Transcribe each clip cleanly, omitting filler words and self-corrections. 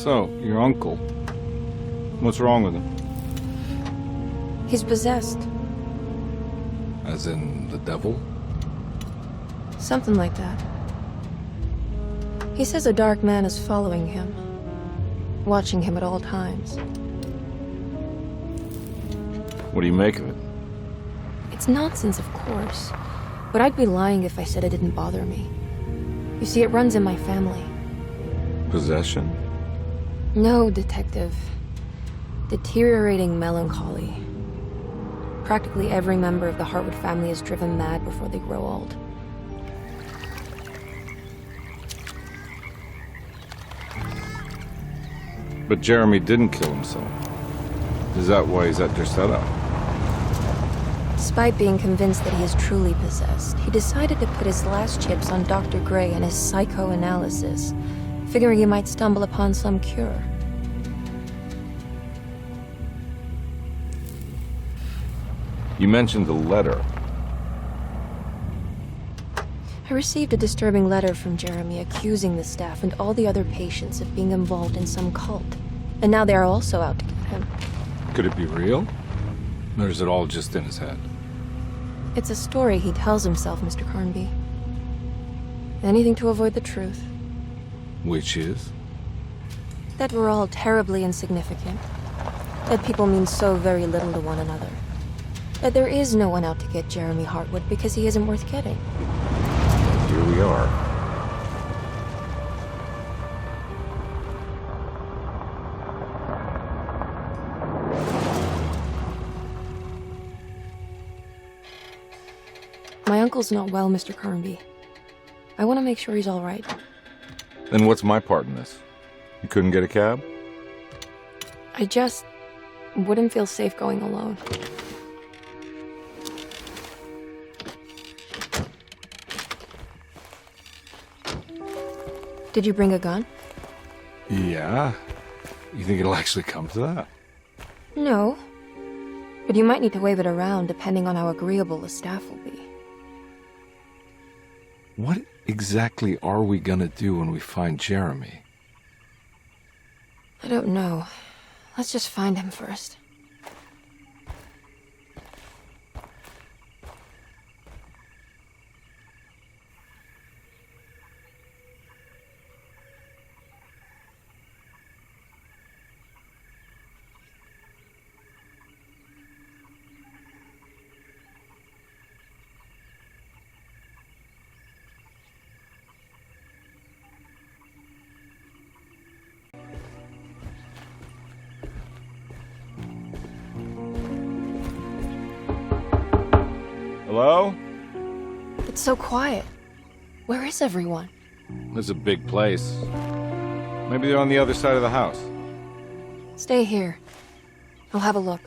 So, your uncle. What's wrong with him? He's possessed. As in the devil? Something like that. He says a dark man is following him, watching him at all times. What do you make of it? It's nonsense, of course, but I'd be lying if I said it didn't bother me. You see, it runs in my family. Possession? No, Detective. Deteriorating melancholy. Practically every member of the Hartwood family is driven mad before they grow old. But Jeremy didn't kill himself. Is that why he's at your setup? Despite being convinced that he is truly possessed, he decided to put his last chips on Dr. Gray and his psychoanalysis, figuring he might stumble upon some cure. You mentioned the letter. I received a disturbing letter from Jeremy accusing the staff and all the other patients of being involved in some cult. And now they are also out to get him. Could it be real? Or is it all just in his head? It's a story he tells himself, Mr. Carnby. Anything to avoid the truth. Which is? That we're all terribly insignificant. That people mean so very little to one another. That there is no one out to get Jeremy Hartwood because he isn't worth getting. Here we are. My uncle's not well, Mr. Carnby. I want to make sure he's all right. Then what's my part in this? You couldn't get a cab? I just wouldn't feel safe going alone. Did you bring a gun? Yeah. You think it'll actually come to that? No. But you might need to wave it around depending on how agreeable the staff will be. What exactly are we gonna do when we find Jeremy? I don't know. Let's just find him first. Hello? It's so quiet. Where is everyone? This is a big place. Maybe they're on the other side of the house. Stay here. I'll have a look.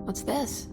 What's this?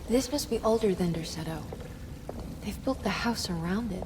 This must be older than C.R.M.O. They've built the house around it.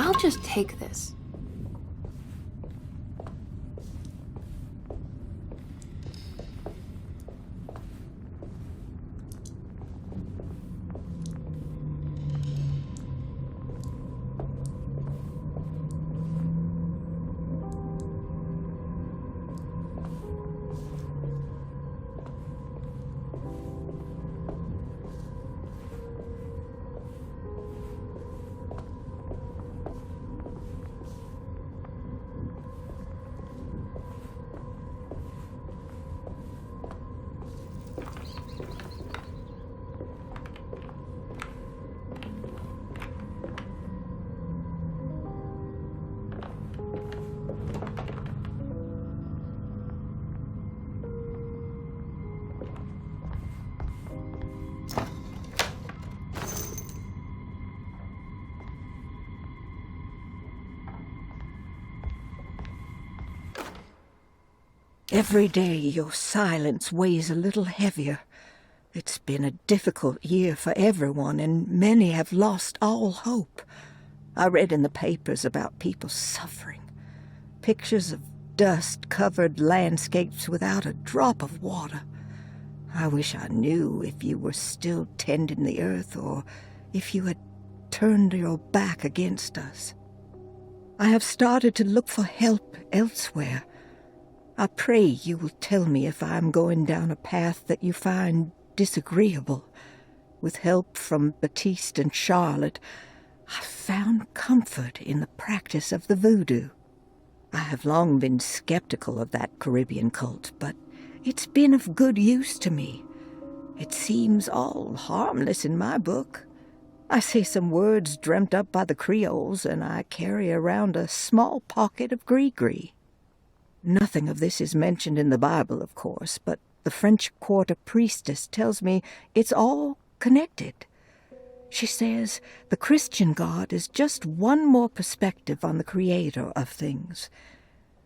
I'll just take this. Every day your silence weighs a little heavier. It's been a difficult year for everyone, and many have lost all hope. I read in the papers about people suffering. Pictures of dust-covered landscapes without a drop of water. I wish I knew if you were still tending the earth or if you had turned your back against us. I have started to look for help elsewhere. I pray you will tell me if I am going down a path that you find disagreeable. With help from Baptiste and Charlotte, I found comfort in the practice of the voodoo. I have long been skeptical of that Caribbean cult, but it's been of good use to me. It seems all harmless in my book. I say some words dreamt up by the Creoles, and I carry around a small pocket of gris-gris. Nothing of this is mentioned in the Bible, of course, but the French Quarter priestess tells me it's all connected. She says the Christian God is just one more perspective on the creator of things.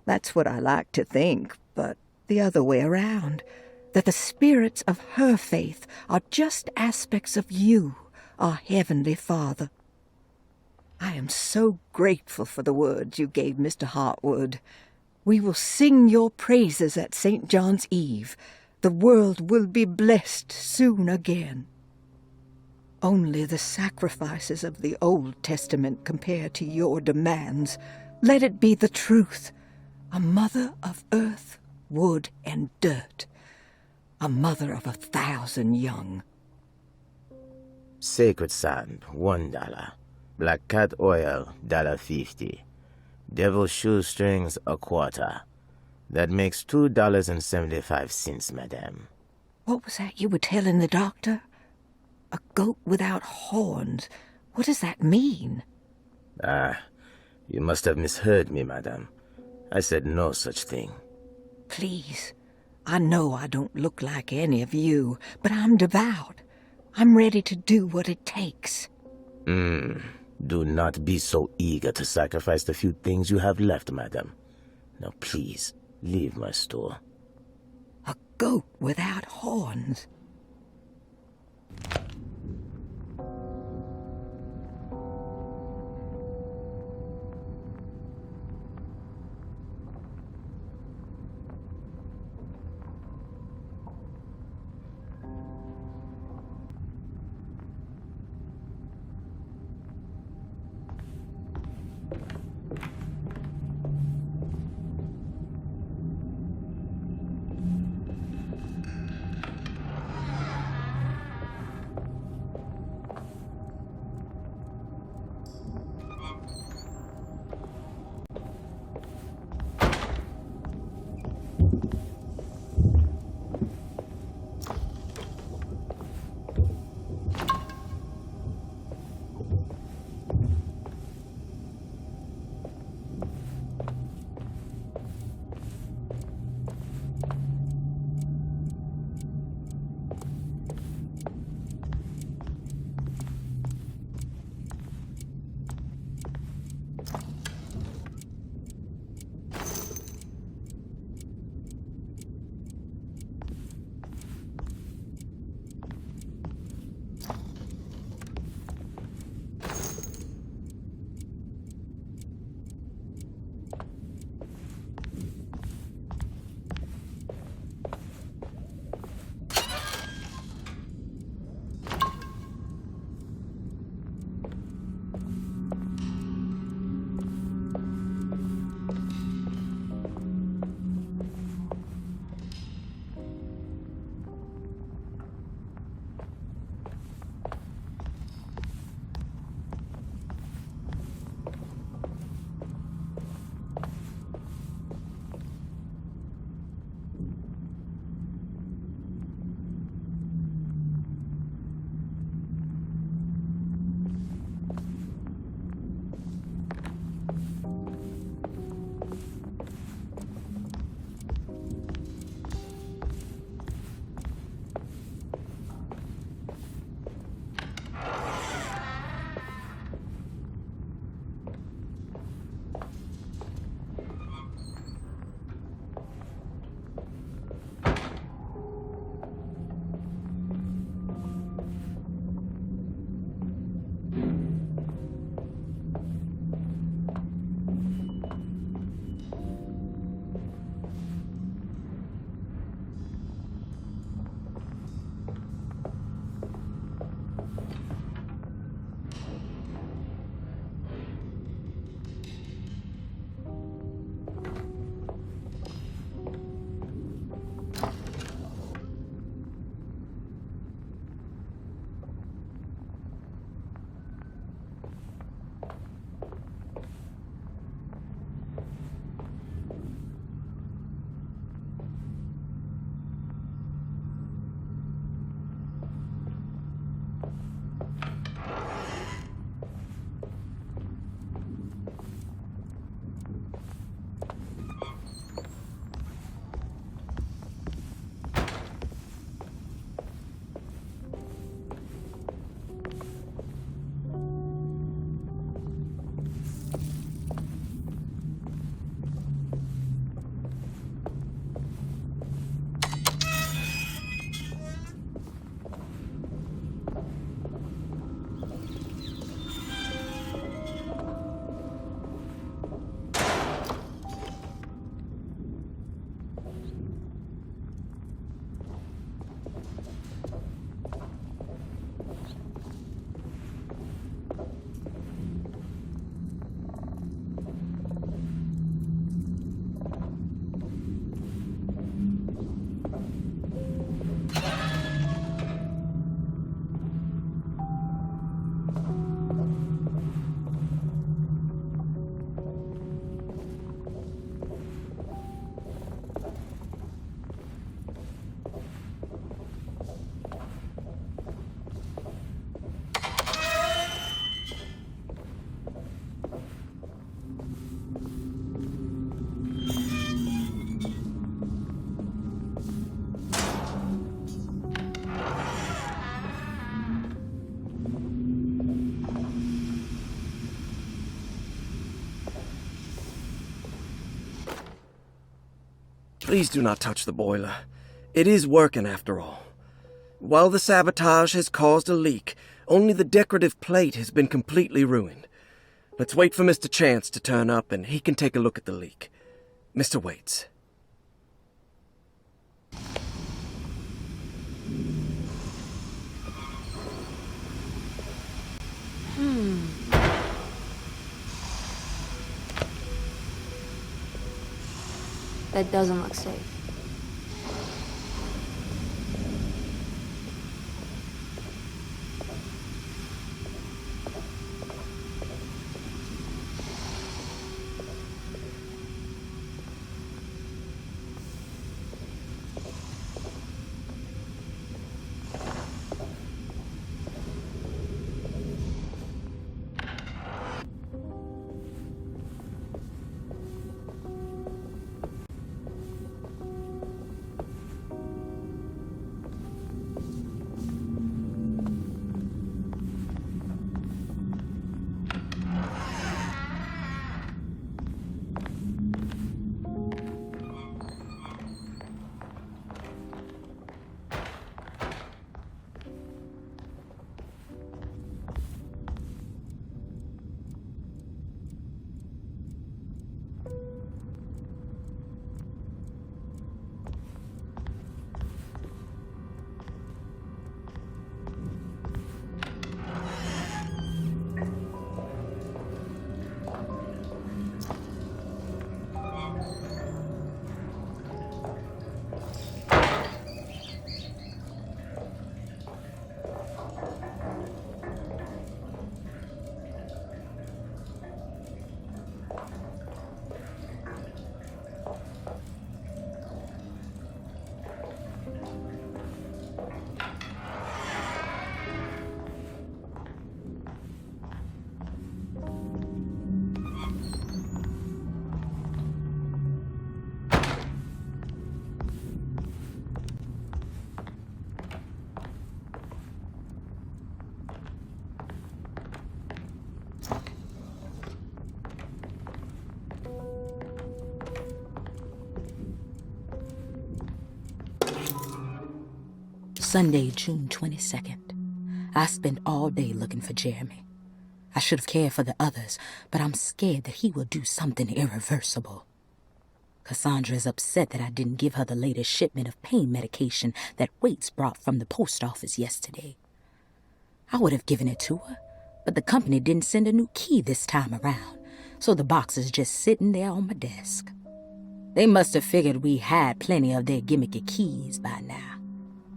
That's what I like to think, but the other way around, that the spirits of her faith are just aspects of you, our Heavenly Father. I am so grateful for the words you gave Mr. Hartwood. We will sing your praises at St. John's Eve. The world will be blessed soon again. Only the sacrifices of the Old Testament compare to your demands. Let it be the truth. A mother of earth, wood, and dirt. A mother of 1,000 young. Sacred sand, $1. Black cat oil, $1.50. Devil shoestrings, a quarter. That makes $2.75, madame. What was that you were telling the doctor? A goat without horns. What does that mean? You must have misheard me, madame. I said no such thing. Please, I know I don't look like any of you, but I'm devout. I'm ready to do what it takes. Do not be so eager to sacrifice the few things you have left, madam. Now please, leave my store. A goat without horns. Please do not touch the boiler. It is working after all. While the sabotage has caused a leak, only the decorative plate has been completely ruined. Let's wait for Mr. Chance to turn up and he can take a look at the leak. Mr. Waits. That doesn't look safe. Sunday, June 22nd. I spent all day looking for Jeremy. I should have cared for the others, but I'm scared that he will do something irreversible. Cassandra is upset that I didn't give her the latest shipment of pain medication that Waits brought from the post office yesterday. I would have given it to her, but the company didn't send a new key this time around, so the box is just sitting there on my desk. They must have figured we had plenty of their gimmicky keys by now.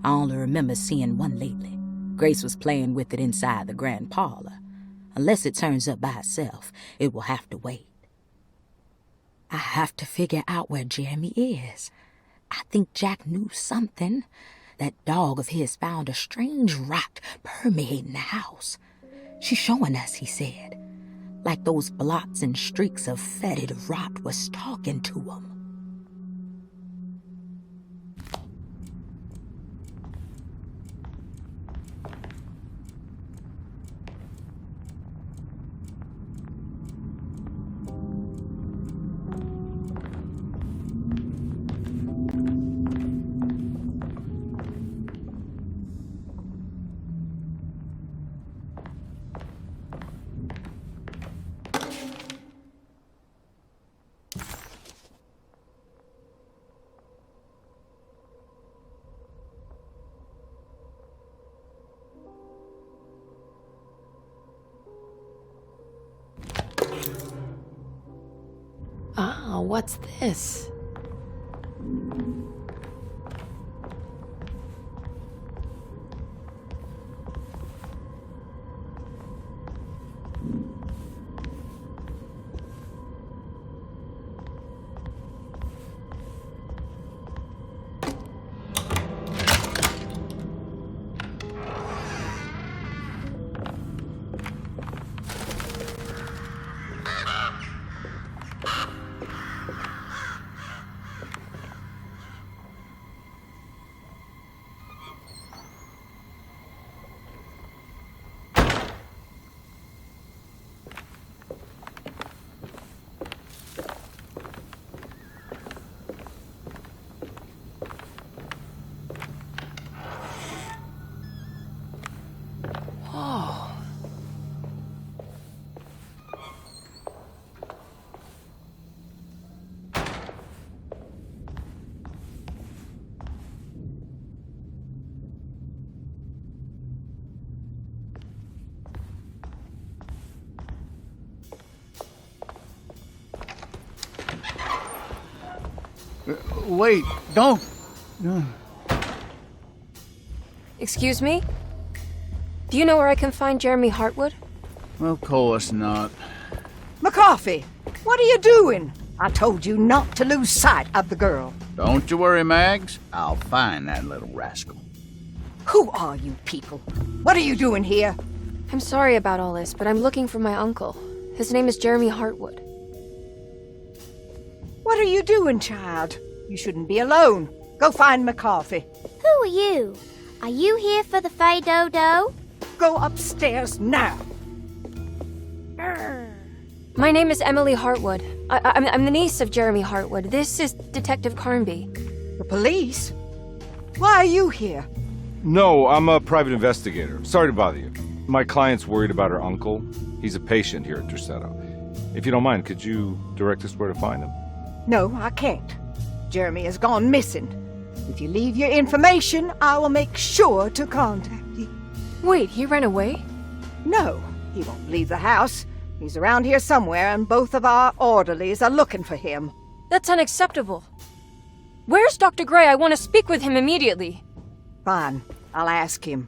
I only remember seeing one lately. Grace was playing with it inside the grand parlor. Unless it turns up by itself, it will have to wait. I have to figure out where Jeremy is. I think Jack knew something. That dog of his found a strange rot permeating the house. She's showing us, he said. Like those blots and streaks of fetid rot was talking to him. Ah, what's this? Wait, don't. Excuse me? Do you know where I can find Jeremy Hartwood? Of course not. McCarthy, what are you doing? I told you not to lose sight of the girl. Don't you worry, Mags. I'll find that little rascal. Who are you people? What are you doing here? I'm sorry about all this, but I'm looking for my uncle. His name is Jeremy Hartwood. What are you doing, child? You shouldn't be alone. Go find McCarthy. Who are you? Are you here for the Fay Dodo? Go upstairs now. My name is Emily Hartwood. I'm the niece of Jeremy Hartwood. This is Detective Carnby. The police? Why are you here? No, I'm a private investigator. Sorry to bother you. My client's worried about her uncle. He's a patient here at Tercetto. If you don't mind, could you direct us where to find him? No, I can't. Jeremy has gone missing. If you leave your information, I will make sure to contact you. Wait, he ran away? No, he won't leave the house. He's around here somewhere, and both of our orderlies are looking for him. That's unacceptable. Where's Dr. Gray? I want to speak with him immediately. Fine, I'll ask him.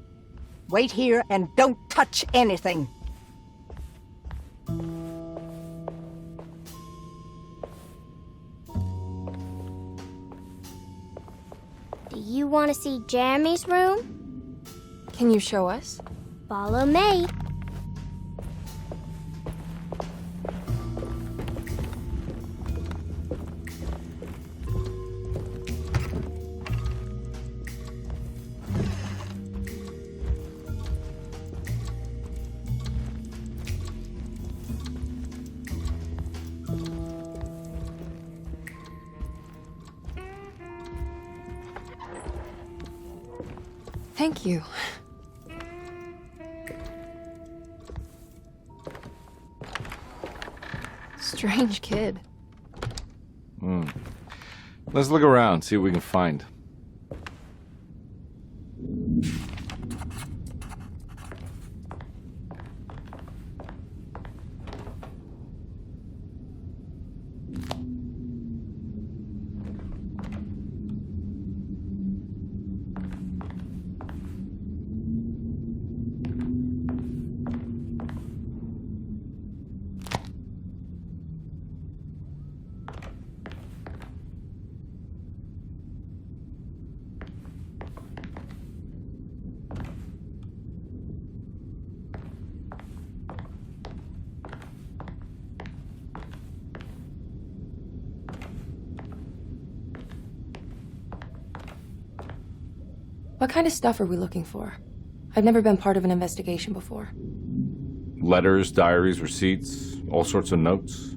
Wait here and don't touch anything. Do you want to see Jeremy's room? Can you show us? Follow me. Thank you. Strange kid. Let's look around, see what we can find. What kind of stuff are we looking for? I've never been part of an investigation before. Letters, diaries, receipts, all sorts of notes.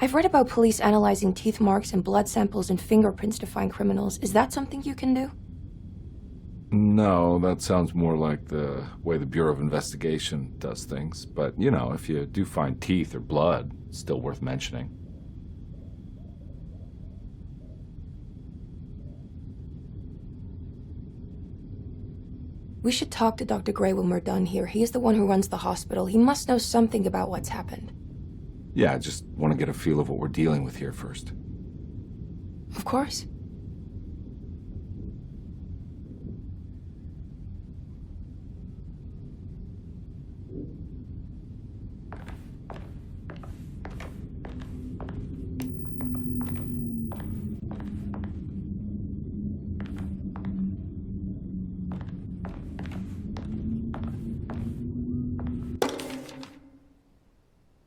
I've read about police analyzing teeth marks and blood samples and fingerprints to find criminals. Is that something you can do? No, that sounds more like the way the Bureau of Investigation does things. But, you know, if you do find teeth or blood, it's still worth mentioning. We should talk to Dr. Gray when we're done here. He is the one who runs the hospital. He must know something about what's happened. Yeah, I just want to get a feel of what we're dealing with here first. Of course.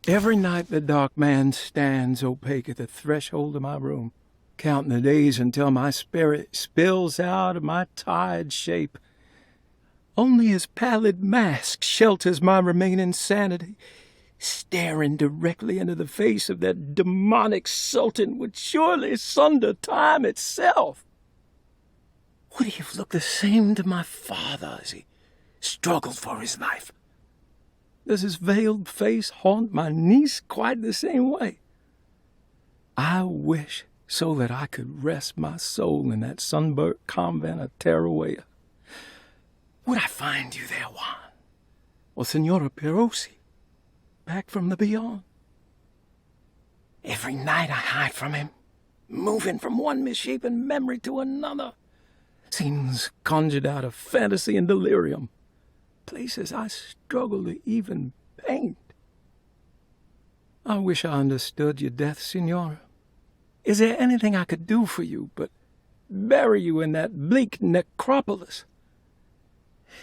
Every night the dark man stands opaque at the threshold of my room, counting the days until my spirit spills out of my tired shape. Only his pallid mask shelters my remaining sanity. Staring directly into the face of that demonic sultan would surely sunder time itself. Would he have looked the same to my father as he struggled for his life? Does his veiled face haunt my niece quite the same way? I wish so that I could rest my soul in that sunburnt convent of Tarawea. Would I find you there, Juan? or Senora Perosi, back from the beyond. Every night I hide from him, moving from one misshapen memory to another. Scenes conjured out of fantasy and delirium. Places I struggle to even paint. I wish I understood your death, Senora. Is there anything I could do for you but bury you in that bleak necropolis?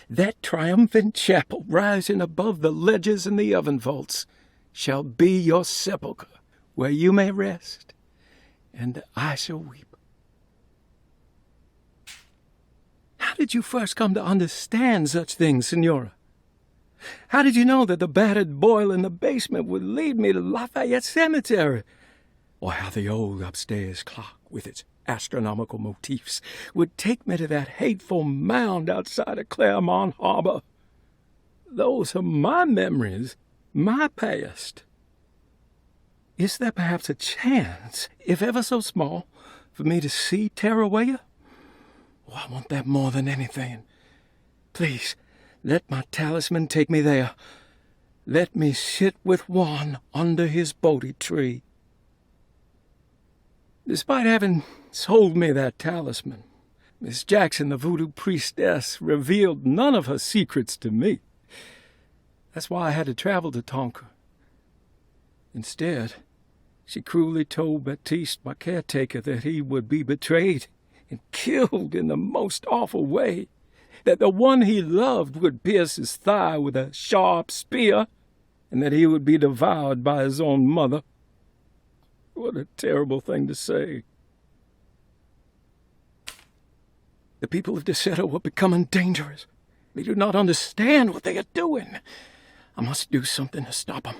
That triumphant chapel rising above the ledges and the oven vaults shall be your sepulchre, where you may rest, and I shall weep. How did you first come to understand such things, Senora? How did you know that the battered boiler in the basement would lead me to Lafayette Cemetery? Or how the old upstairs clock, with its astronomical motifs, would take me to that hateful mound outside of Claremont Harbor? Those are my memories, my past. Is there perhaps a chance, if ever so small, for me to see Tarawaya? Oh, I want that more than anything. Please, let my talisman take me there. Let me sit with Juan under his Bodhi tree. Despite having sold me that talisman, Miss Jackson, the voodoo priestess, revealed none of her secrets to me. That's why I had to travel to Tonka. Instead, she cruelly told Baptiste, my caretaker, that he would be betrayed and killed in the most awful way, that the one he loved would pierce his thigh with a sharp spear, and that he would be devoured by his own mother. What a terrible thing to say. The people of Deseto are becoming dangerous. They do not understand what they are doing. I must do something to stop them.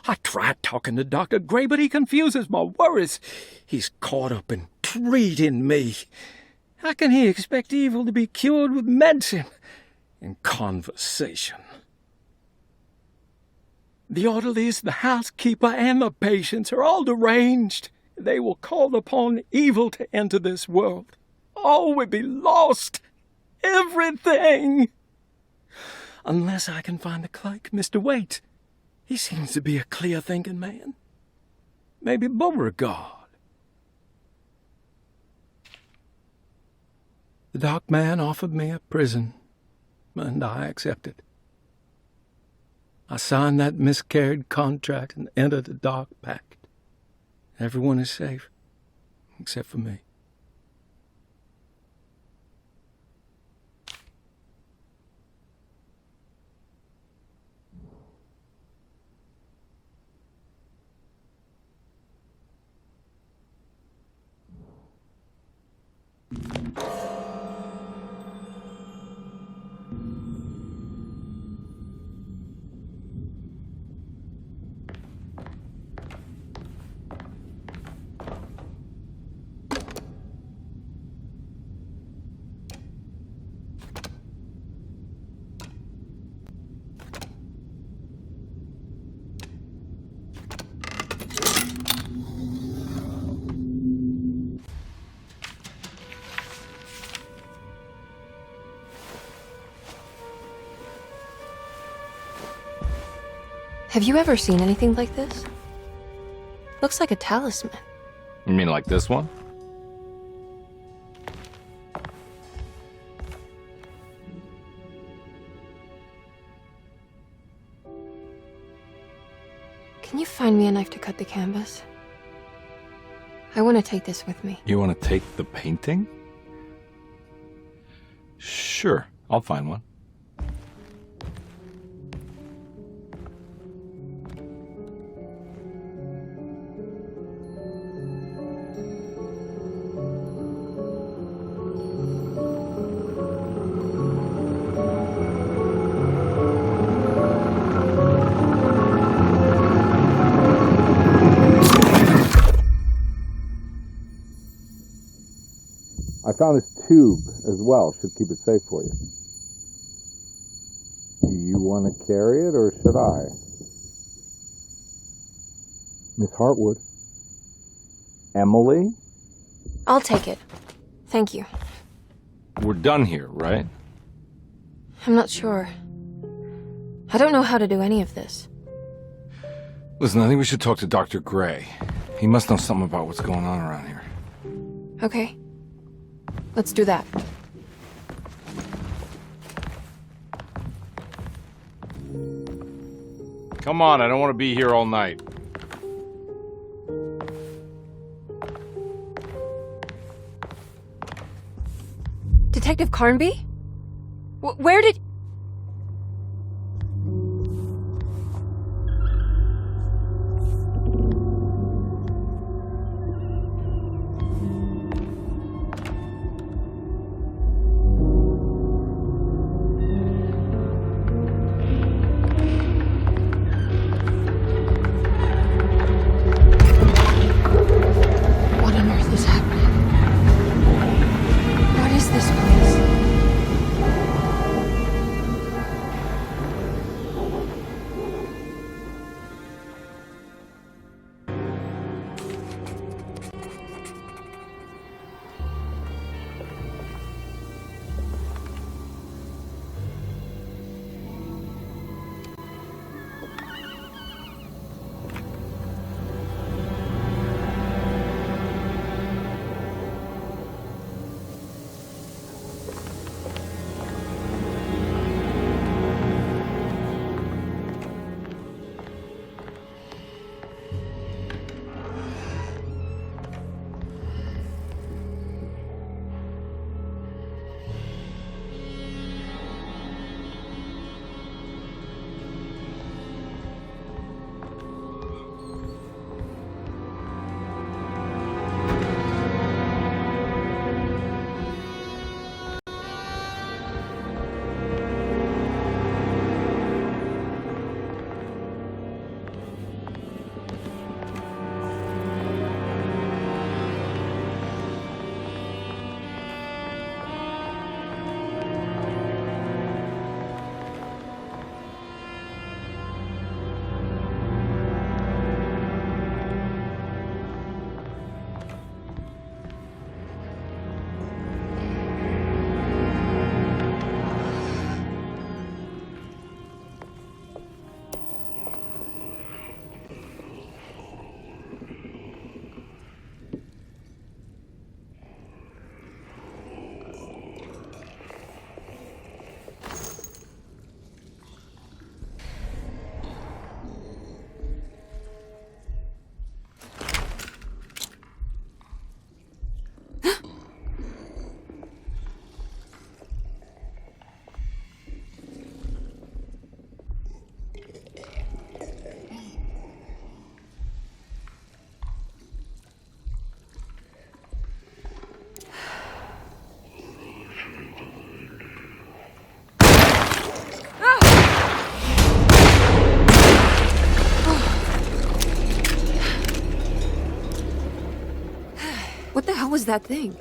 I tried talking to Dr. Gray, but he confuses my worries. He's caught up in treating me. How can he expect evil to be cured with medicine and conversation? The orderlies, the housekeeper, and the patients are all deranged. They will call upon evil to enter this world. All will be lost. Everything. Unless I can find the clerk, Mr. Waite. He seems to be a clear-thinking man. Maybe Beauregard. The dark man offered me a prison, and I accepted. I signed that miscarried contract and entered the dark pact. Everyone is safe, except for me. Have you ever seen anything like this? Looks like a talisman. You mean like this one? Can you find me a knife to cut the canvas? I want to take this with me. You want to take the painting? Sure, I'll find one. I found this tube as well. Should keep it safe for you. Do you want to carry it, or should I? Miss Hartwood? Emily? I'll take it. Thank you. We're done here, right? I'm not sure. I don't know how to do any of this. Listen, I think we should talk to Dr. Gray. He must know something about what's going on around here. Okay. Let's do that. Come on, I don't want to be here all night. Detective Carnby? Where did... What on earth is happening? What is this place? What the hell was that thing?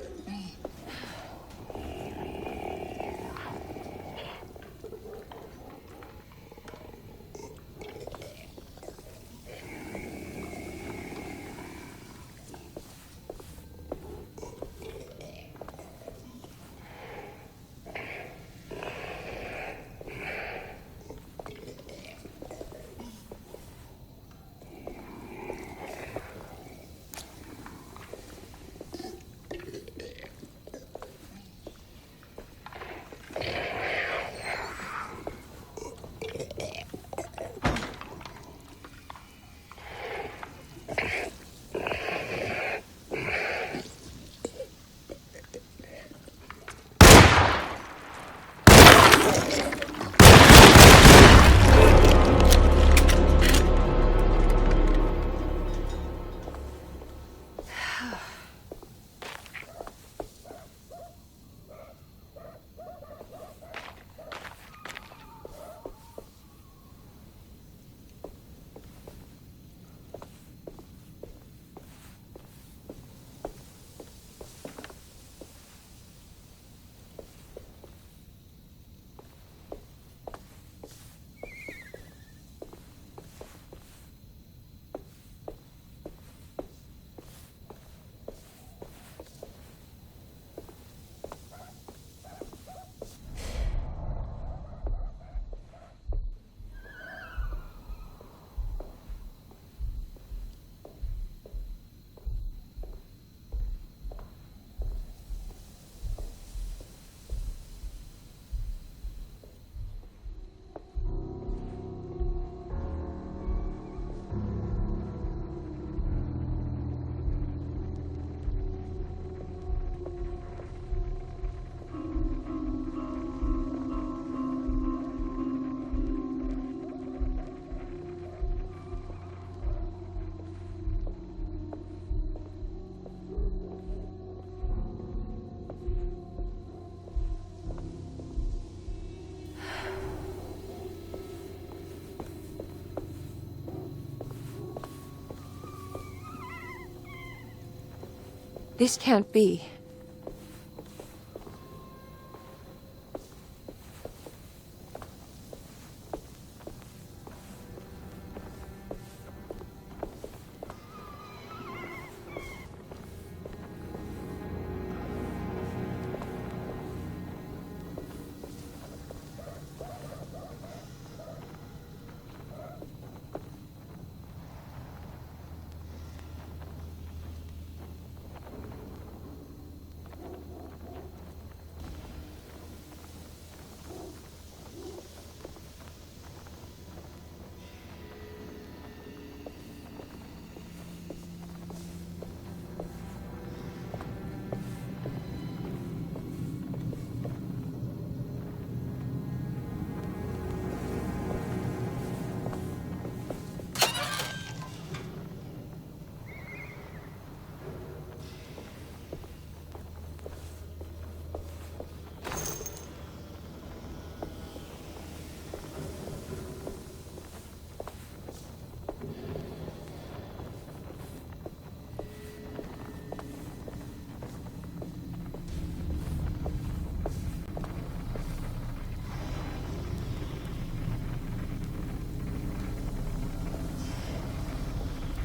This can't be.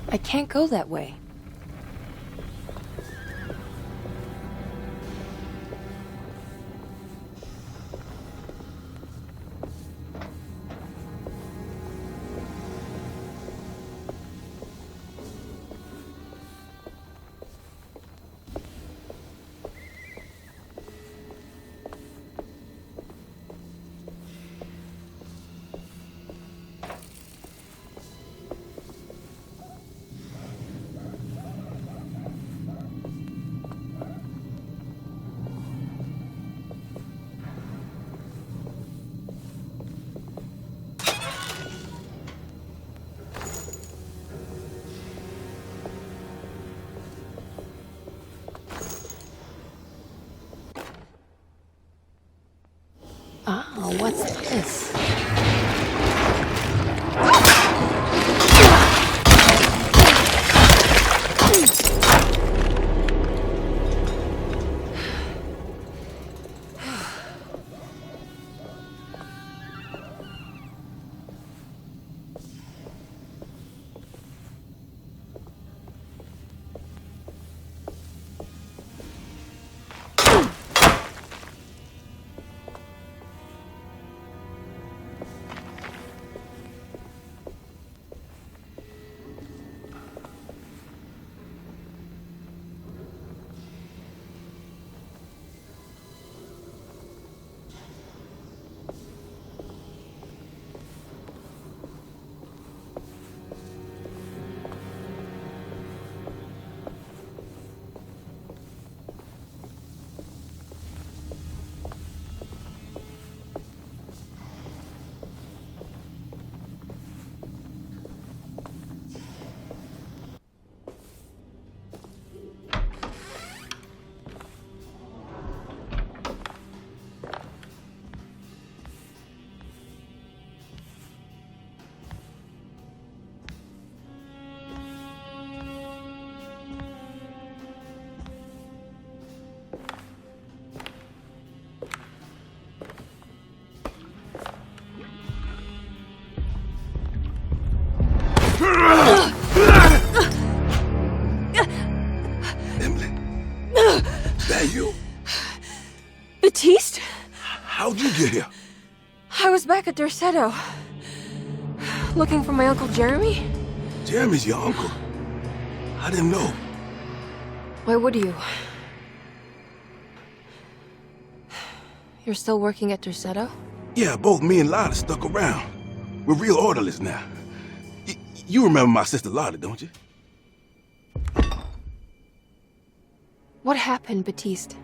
I can't go that way. Oh, what's this? Emily, is that you? Baptiste? How'd you get here? I was back at Derceto. Looking for my Uncle Jeremy? Jeremy's your uncle. I didn't know. Why would you? You're still working at Derceto? Yeah, both me and Lotta stuck around. We're real orderlies now. You remember my sister Lotta, don't you? What happened, Baptiste?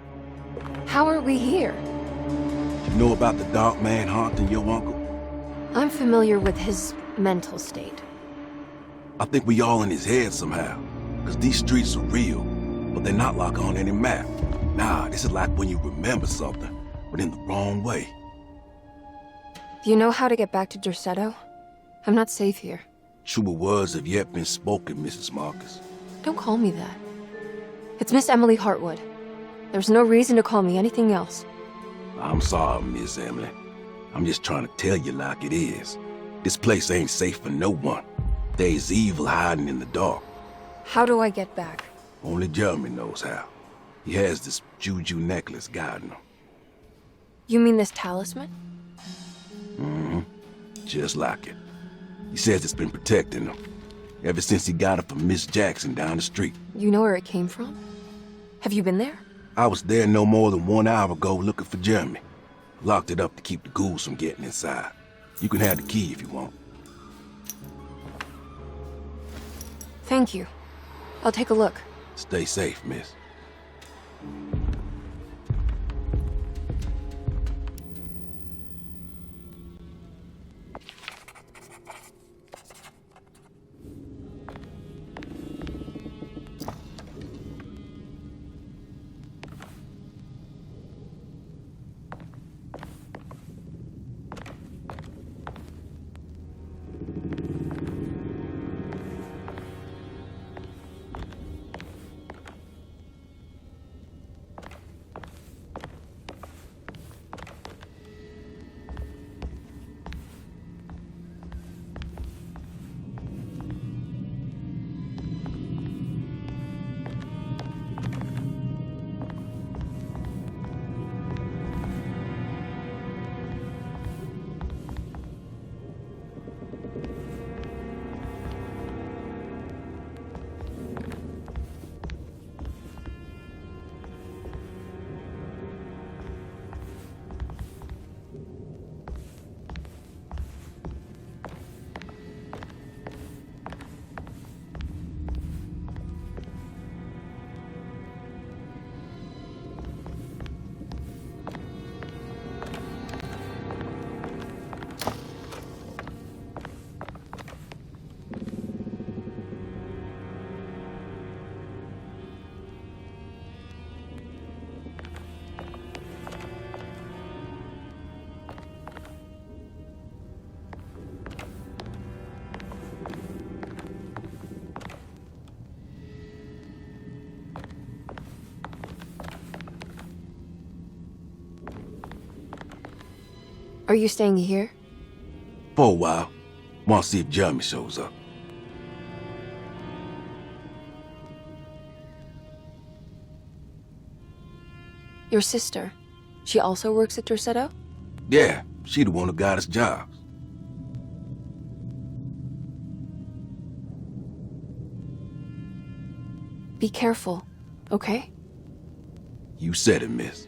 How are we here? You know about the dark man haunting your uncle? I'm familiar with his mental state. I think we all in his head somehow. Because these streets are real, but they're not like on any map. Nah, this is like when you remember something, but in the wrong way. Do you know how to get back to Derceto? I'm not safe here. Truer words have yet been spoken, Mrs. Marcus. Don't call me that. It's Miss Emily Hartwood. There's no reason to call me anything else. I'm sorry, Miss Emily. I'm just trying to tell you like it is. This place ain't safe for no one. There's evil hiding in the dark. How do I get back? Only Jeremy knows how. He has this juju necklace guiding him. You mean this talisman? Mm-hmm. Just like it. He says it's been protecting him ever since he got it from Miss Jackson down the street. You know where it came from? Have you been there? I was there no more than 1 hour ago looking for Jeremy. Locked it up to keep the ghouls from getting inside. You can have the key if you want. Thank you. I'll take a look. Stay safe, miss. Are you staying here? For a while. Want to see if Jeremy shows up. Your sister. She also works at Dorsetto? Yeah, she the one who got us jobs. Be careful, okay? You said it, miss.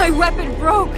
My weapon broke!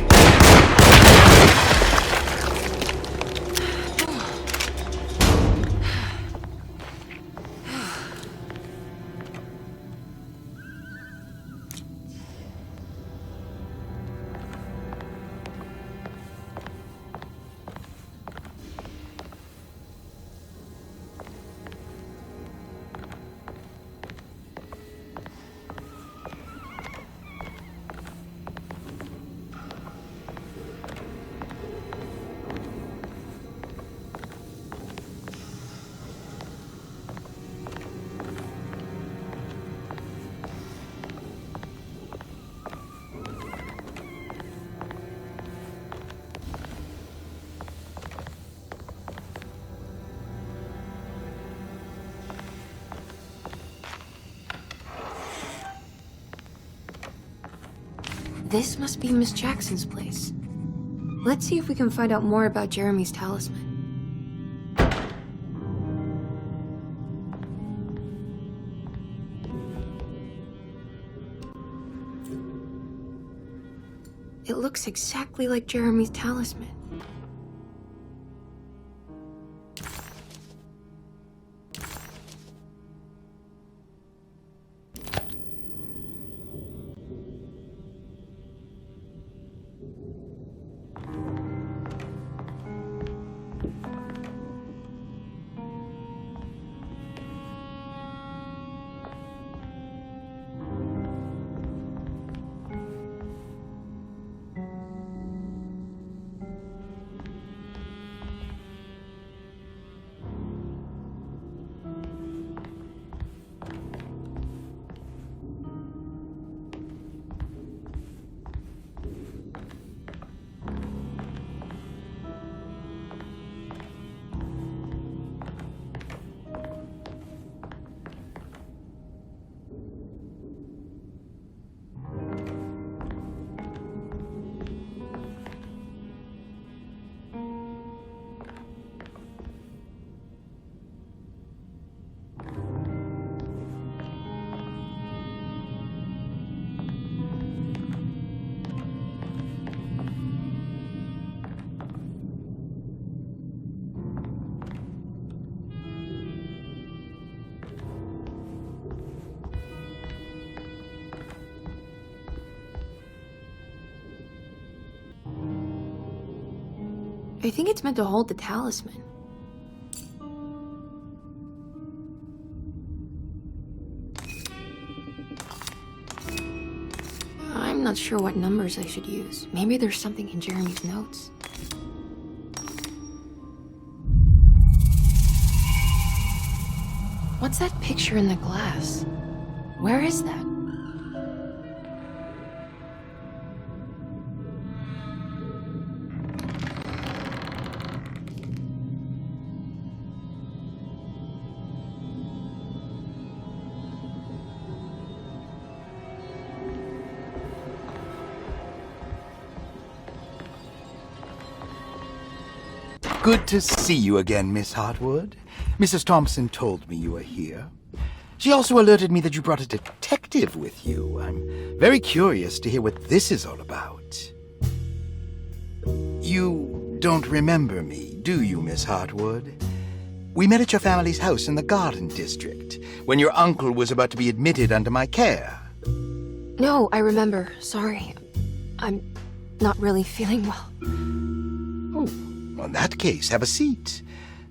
This must be Miss Jackson's place. Let's see if we can find out more about Jeremy's talisman. It looks exactly like Jeremy's talisman. I think it's meant to hold the talisman. I'm not sure what numbers I should use. Maybe there's something in Jeremy's notes. What's that picture in the glass? Where is that? Good to see you again, Miss Hartwood. Mrs. Thompson told me you were here. She also alerted me that you brought a detective with you. I'm very curious to hear what this is all about. You don't remember me, do you, Miss Hartwood? We met at your family's house in the Garden District, when your uncle was about to be admitted under my care. No, I remember. Sorry. I'm not really feeling well. Oh, in that case, have a seat.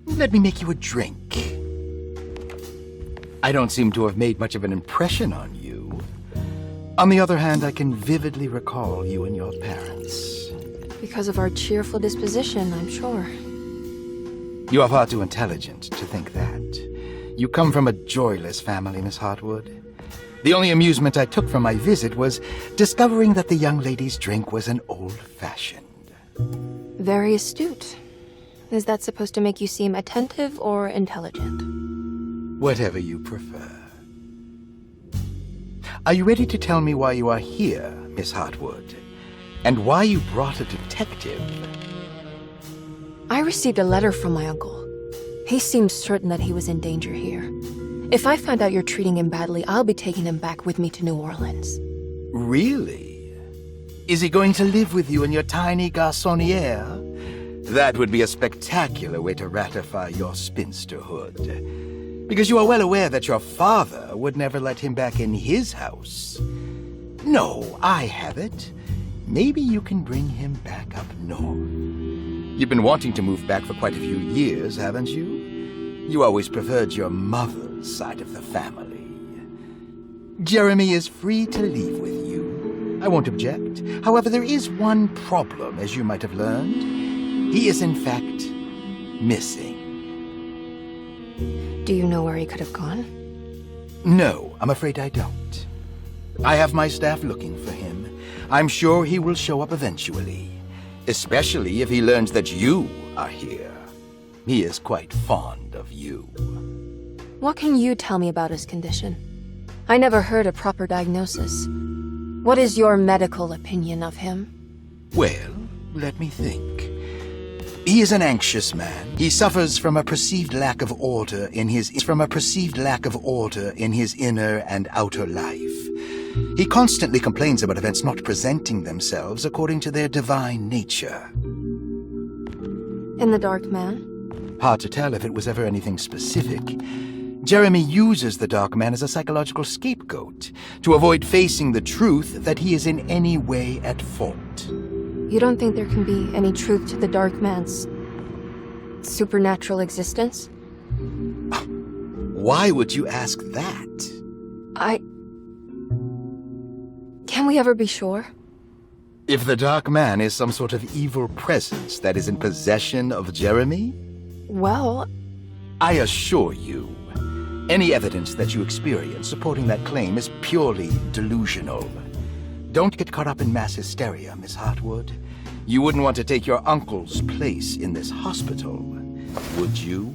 Let me make you a drink. I don't seem to have made much of an impression on you. On the other hand, I can vividly recall you and your parents. Because of our cheerful disposition, I'm sure. You are far too intelligent to think that. You come from a joyless family, Miss Hartwood. The only amusement I took from my visit was discovering that the young lady's drink was an old-fashioned. Very astute. Is that supposed to make you seem attentive or intelligent? Whatever you prefer. Are you ready to tell me why you are here, Miss Hartwood? And why you brought a detective? I received a letter from my uncle. He seems certain that he was in danger here. If I find out you're treating him badly, I'll be taking him back with me to New Orleans. Really? Is he going to live with you in your tiny garçonniere? That would be a spectacular way to ratify your spinsterhood. Because you are well aware that your father would never let him back in his house. No, I have it. Maybe you can bring him back up north. You've been wanting to move back for quite a few years, haven't you? You always preferred your mother's side of the family. Jeremy is free to leave with you. I won't object. However, there is one problem, as you might have learned. He is, in fact, missing. Do you know where he could have gone? No, I'm afraid I don't. I have my staff looking for him. I'm sure he will show up eventually, especially if he learns that you are here. He is quite fond of you. What can you tell me about his condition? I never heard a proper diagnosis. What is your medical opinion of him? Well, let me think. He is an anxious man. He suffers from a perceived lack of order in his inner and outer life. He constantly complains about events not presenting themselves according to their divine nature. And the Dark Man? Hard to tell if it was ever anything specific. Jeremy uses the Dark Man as a psychological scapegoat to avoid facing the truth that he is in any way at fault. You don't think there can be any truth to the Dark Man's supernatural existence? Why would you ask that? Can we ever be sure? If the Dark Man is some sort of evil presence that is in possession of Jeremy? Well, I assure you, any evidence that you experience supporting that claim is purely delusional. Don't get caught up in mass hysteria, Miss Hartwood. You wouldn't want to take your uncle's place in this hospital, would you?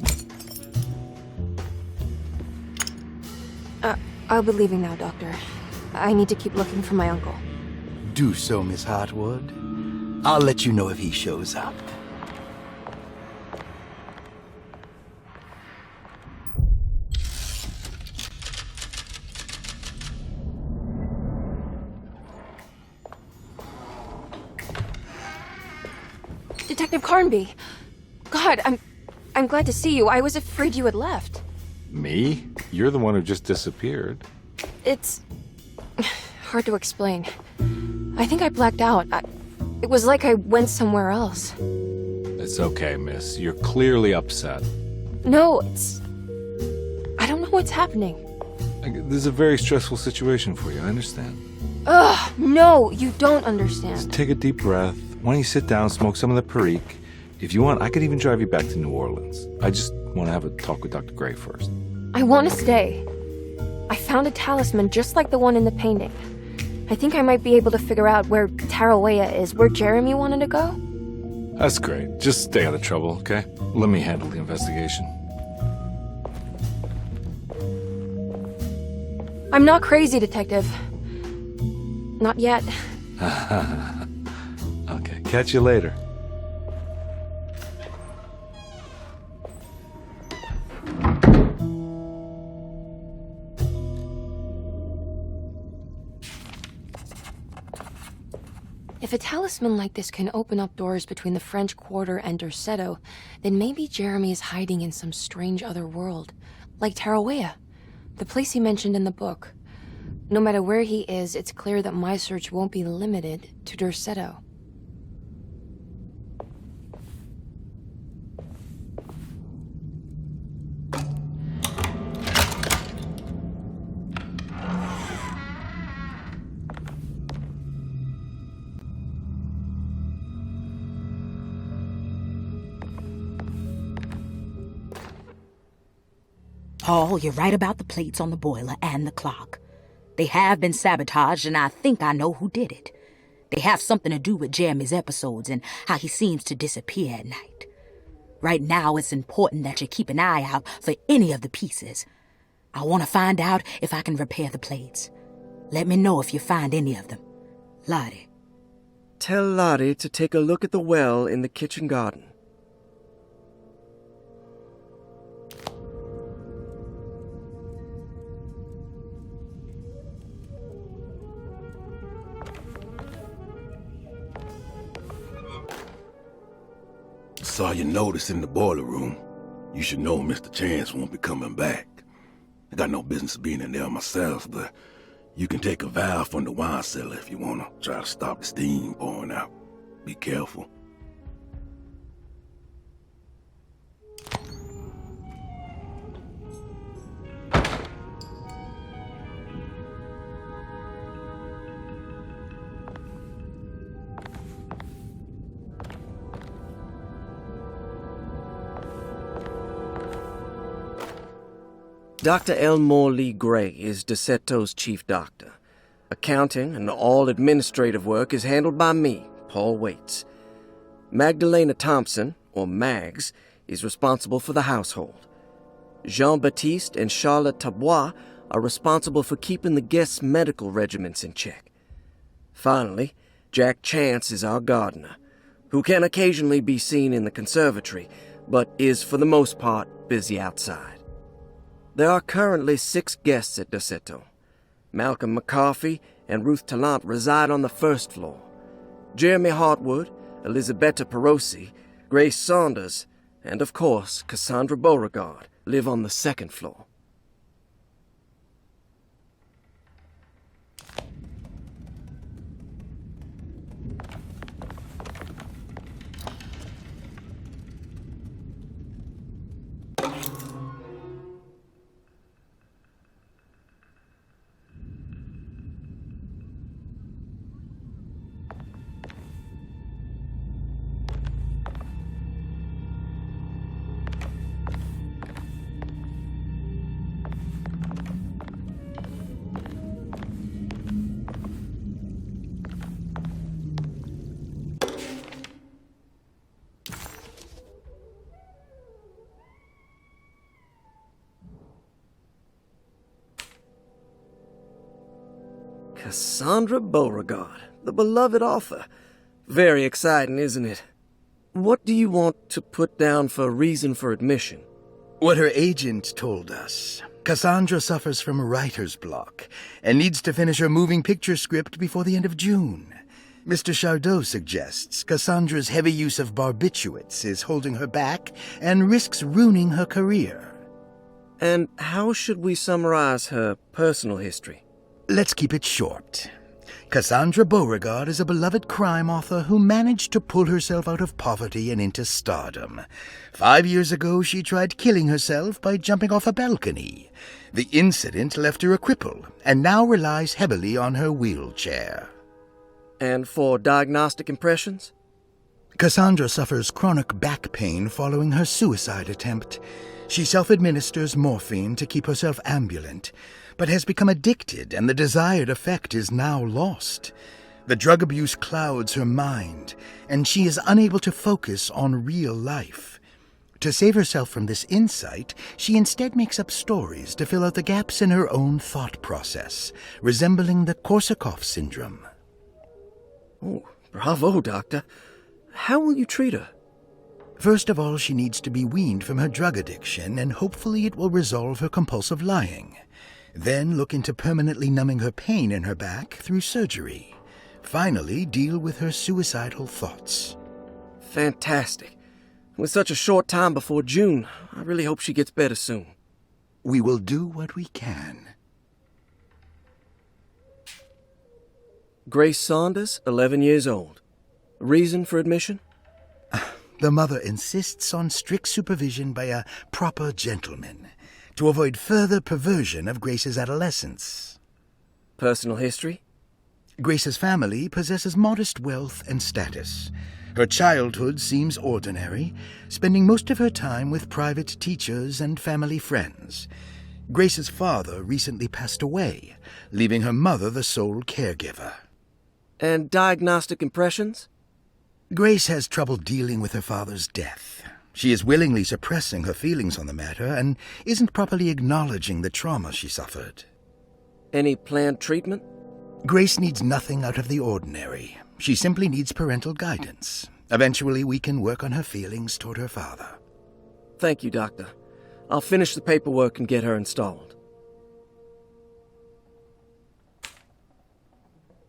I'll be leaving now, Doctor. I need to keep looking for my uncle. Do so, Miss Hartwood. I'll let you know if he shows up. Detective Carnby! God, I'm glad to see you. I was afraid you had left. Me? You're the one who just disappeared. It's hard to explain. I think I blacked out. It was like I went somewhere else. It's okay, miss. You're clearly upset. No, I don't know what's happening. This is a very stressful situation for you, I understand. Ugh, no, you don't understand. Just take a deep breath. Why don't you sit down, smoke some of the Perique? If you want, I could even drive you back to New Orleans. I just want to have a talk with Dr. Gray first. I want to stay. I found a talisman just like the one in the painting. I think I might be able to figure out where Tarawea is, where Jeremy wanted to go. That's great. Just stay out of trouble, okay? Let me handle the investigation. I'm not crazy, Detective. Not yet. Okay, catch you later. If a talisman like this can open up doors between the French Quarter and Derceto, then maybe Jeremy is hiding in some strange other world, like Tarawea, the place he mentioned in the book. No matter where he is, it's clear that my search won't be limited to Derceto. Paul, you're right about the plates on the boiler and the clock. They have been sabotaged, and I think I know who did it. They have something to do with Jeremy's episodes and how he seems to disappear at night. Right now, it's important that you keep an eye out for any of the pieces. I want to find out if I can repair the plates. Let me know if you find any of them. Lottie. Tell Lottie to take a look at the well in the kitchen garden. saw your notice in the boiler room. You should know Mr. Chance won't be coming back. I got no business being in there myself, but you can take a valve from the wine cellar if you want to try to stop the steam pouring out. Be careful. Dr. Elmore Lee Gray is DeSeto's chief doctor. Accounting and all administrative work is handled by me, Paul Waits. Magdalena Thompson, or Mags, is responsible for the household. Jean-Baptiste and Charlotte Tabois are responsible for keeping the guests' medical regimens in check. Finally, Jack Chance is our gardener, who can occasionally be seen in the conservatory, but is for the most part busy outside. There are currently 6 guests at DeSeto. Malcolm McCarthy and Ruth Tallant reside on the first floor. Jeremy Hartwood, Elisabetta Perosi, Grace Saunders, and of course Cassandra Beauregard live on the second floor. Cassandra Beauregard, the beloved author. Very exciting, isn't it? What do you want to put down for reason for admission? What her agent told us. Cassandra suffers from writer's block and needs to finish her moving picture script before the end of June. Mr. Chardot suggests Cassandra's heavy use of barbiturates is holding her back and risks ruining her career. And how should we summarize her personal history? Let's keep it short. Cassandra Beauregard is a beloved crime author who managed to pull herself out of poverty and into stardom. 5 years ago, she tried killing herself by jumping off a balcony. The incident left her a cripple, and now relies heavily on her wheelchair. And for diagnostic impressions? Cassandra suffers chronic back pain following her suicide attempt. She self-administers morphine to keep herself ambulant, but has become addicted, and the desired effect is now lost. The drug abuse clouds her mind, and she is unable to focus on real life. To save herself from this insight, she instead makes up stories to fill out the gaps in her own thought process, resembling the Korsakoff syndrome. Oh, bravo, Doctor. How will you treat her? First of all, she needs to be weaned from her drug addiction, and hopefully it will resolve her compulsive lying. Then look into permanently numbing her pain in her back through surgery. Finally, deal with her suicidal thoughts. Fantastic. With such a short time before June, I really hope she gets better soon. We will do what we can. Grace Saunders, 11 years old. Reason for admission? The mother insists on strict supervision by a proper gentleman to avoid further perversion of Grace's adolescence. Personal history? Grace's family possesses modest wealth and status. Her childhood seems ordinary, spending most of her time with private teachers and family friends. Grace's father recently passed away, leaving her mother the sole caregiver. And diagnostic impressions? Grace has trouble dealing with her father's death. She is willingly suppressing her feelings on the matter and isn't properly acknowledging the trauma she suffered. Any planned treatment? Grace needs nothing out of the ordinary. She simply needs parental guidance. Eventually, we can work on her feelings toward her father. Thank you, Doctor. I'll finish the paperwork and get her installed.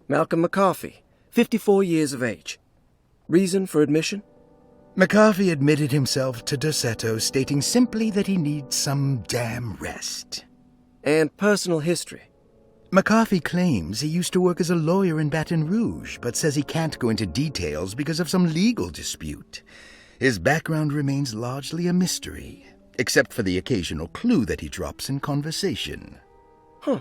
Malcolm McCarthy, 54 years of age. Reason for admission? McCarthy admitted himself to Dorsetto, stating simply that he needs some damn rest. And personal history. McCarthy claims he used to work as a lawyer in Baton Rouge, but says he can't go into details because of some legal dispute. His background remains largely a mystery, except for the occasional clue that he drops in conversation. Huh.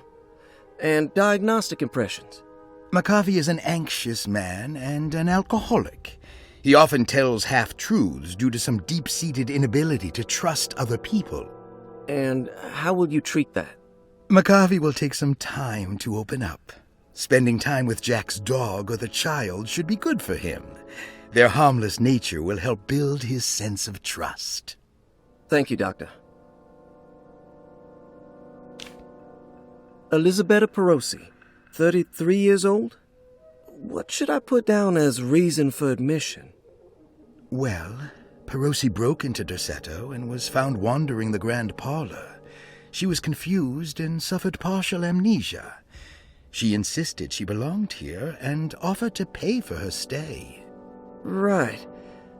And diagnostic impressions. McCarthy is an anxious man and an alcoholic. He often tells half-truths due to some deep-seated inability to trust other people. And how will you treat that? McCarthy will take some time to open up. Spending time with Jack's dog or the child should be good for him. Their harmless nature will help build his sense of trust. Thank you, Doctor. Elisabetta Perosi, 33 years old? What should I put down as reason for admission? Well, Perosi broke into Dorsetto and was found wandering the grand parlor. She was confused and suffered partial amnesia. She insisted she belonged here and offered to pay for her stay. Right.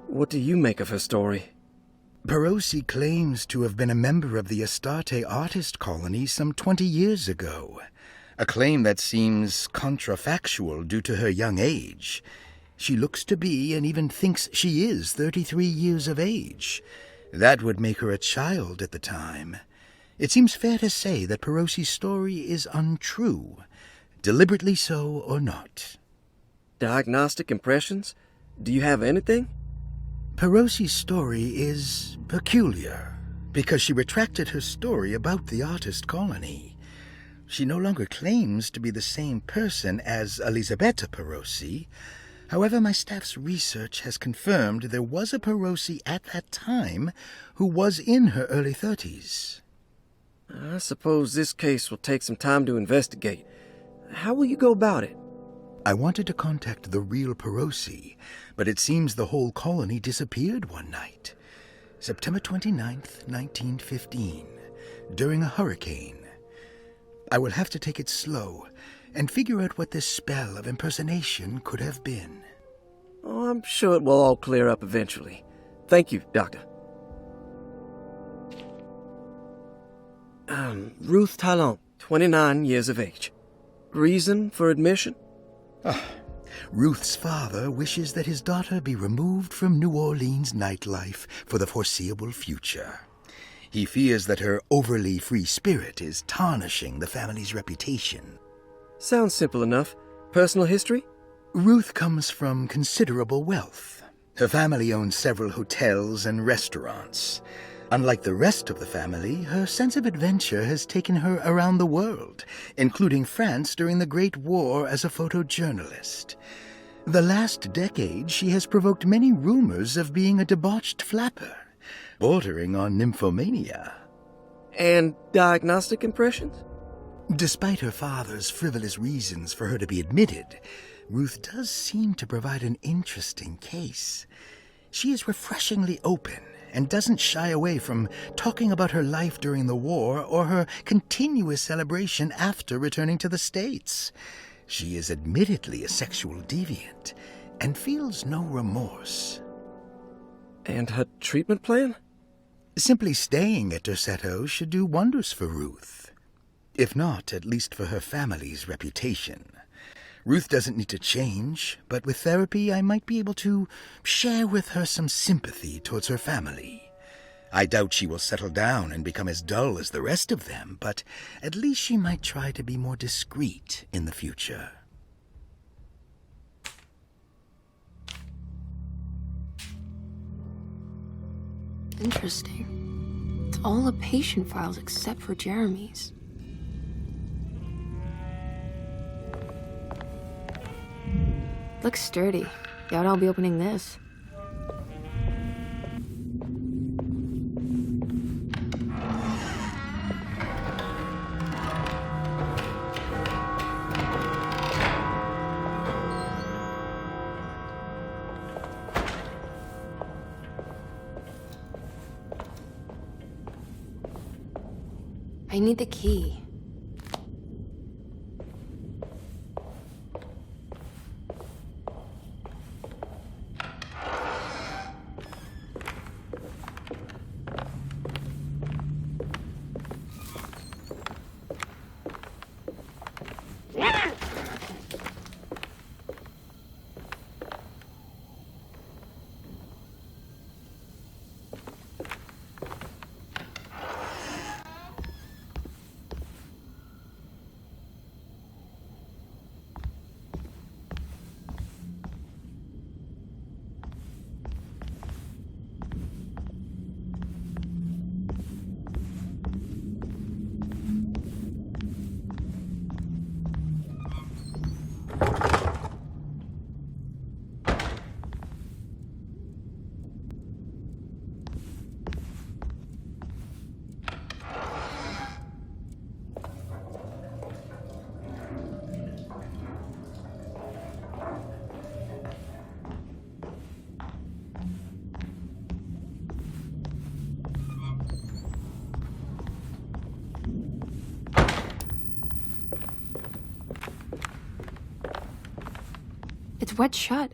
What do you make of her story? Perosi claims to have been a member of the Astarte artist colony some 20 years ago, a claim that seems contrafactual due to her young age. She looks to be and even thinks she is 33 years of age. That would make her a child at the time. It seems fair to say that Perosi's story is untrue, deliberately so or not. Diagnostic impressions? Do you have anything? Perosi's story is peculiar because she retracted her story about the artist colony. She no longer claims to be the same person as Elisabetta Perosi. However, my staff's research has confirmed there was a Perosi at that time who was in her early 30s. I suppose this case will take some time to investigate. How will you go about it? I wanted to contact the real Perosi, but it seems the whole colony disappeared one night. September 29th, 1915, during a hurricane. I will have to take it slow and figure out what this spell of impersonation could have been. Oh, I'm sure it will all clear up eventually. Thank you, Doctor. Ruth Talon, 29 years of age. Reason for admission? Ruth's father wishes that his daughter be removed from New Orleans nightlife for the foreseeable future. He fears that her overly free spirit is tarnishing the family's reputation. Sounds simple enough. Personal history? Ruth comes from considerable wealth. Her family owns several hotels and restaurants. Unlike the rest of the family, her sense of adventure has taken her around the world, including France during the Great War as a photojournalist. The last decade, she has provoked many rumors of being a debauched flapper, bordering on nymphomania. And diagnostic impressions? Despite her father's frivolous reasons for her to be admitted, Ruth does seem to provide an interesting case. She is refreshingly open and doesn't shy away from talking about her life during the war or her continuous celebration after returning to the States. She is admittedly a sexual deviant and feels no remorse. And her treatment plan? Simply staying at Dorsetto should do wonders for Ruth. If not, at least for her family's reputation. Ruth doesn't need to change, but with therapy I might be able to share with her some sympathy towards her family. I doubt she will settle down and become as dull as the rest of them, but at least she might try to be more discreet in the future. Interesting. It's all the patient files except for Jeremy's. Looks sturdy. Doubt I'll be opening this. I need the key. wet shut.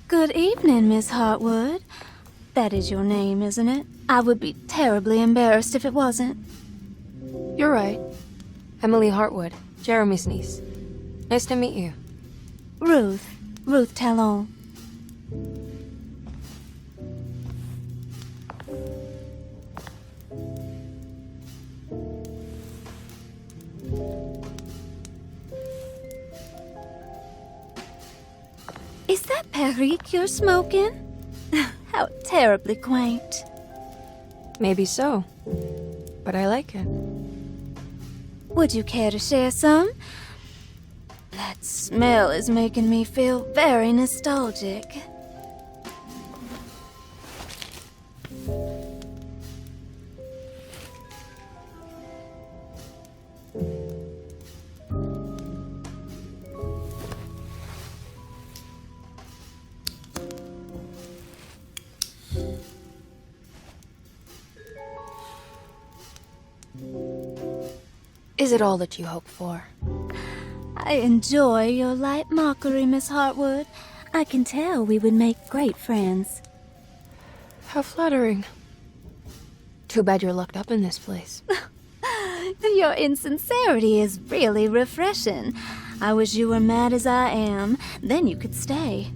Good evening, Miss Hartwood. That is your name, isn't it? I would be terribly embarrassed if it wasn't. You're right. Emily Hartwood, Jeremy's niece. Nice to meet you. Ruth Talon. Is that Perique you're smoking? How terribly quaint. Maybe so, but I like it. Would you care to share some? That smell is making me feel very nostalgic. Is it all that you hope for? I enjoy your light mockery, Miss Hartwood. I can tell we would make great friends. How flattering. Too bad you're locked up in this place. Your insincerity is really refreshing. I wish you were mad as I am. Then you could stay.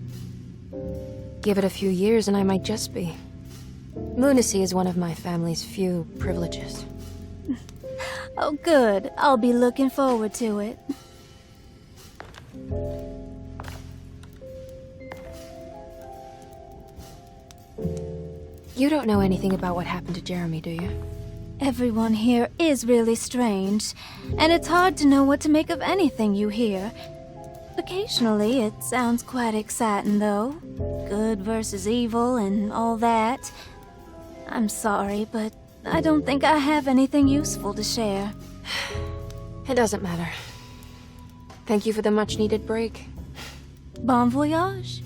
Give it a few years and I might just be. Lunacy is one of my family's few privileges. Oh, good. I'll be looking forward to it. You don't know anything about what happened to Jeremy, do you? Everyone here is really strange, and it's hard to know what to make of anything you hear. Occasionally, it sounds quite exciting, though. Good versus evil and all that. I'm sorry, but I don't think I have anything useful to share. It doesn't matter. Thank you for the much-needed break. Bon voyage.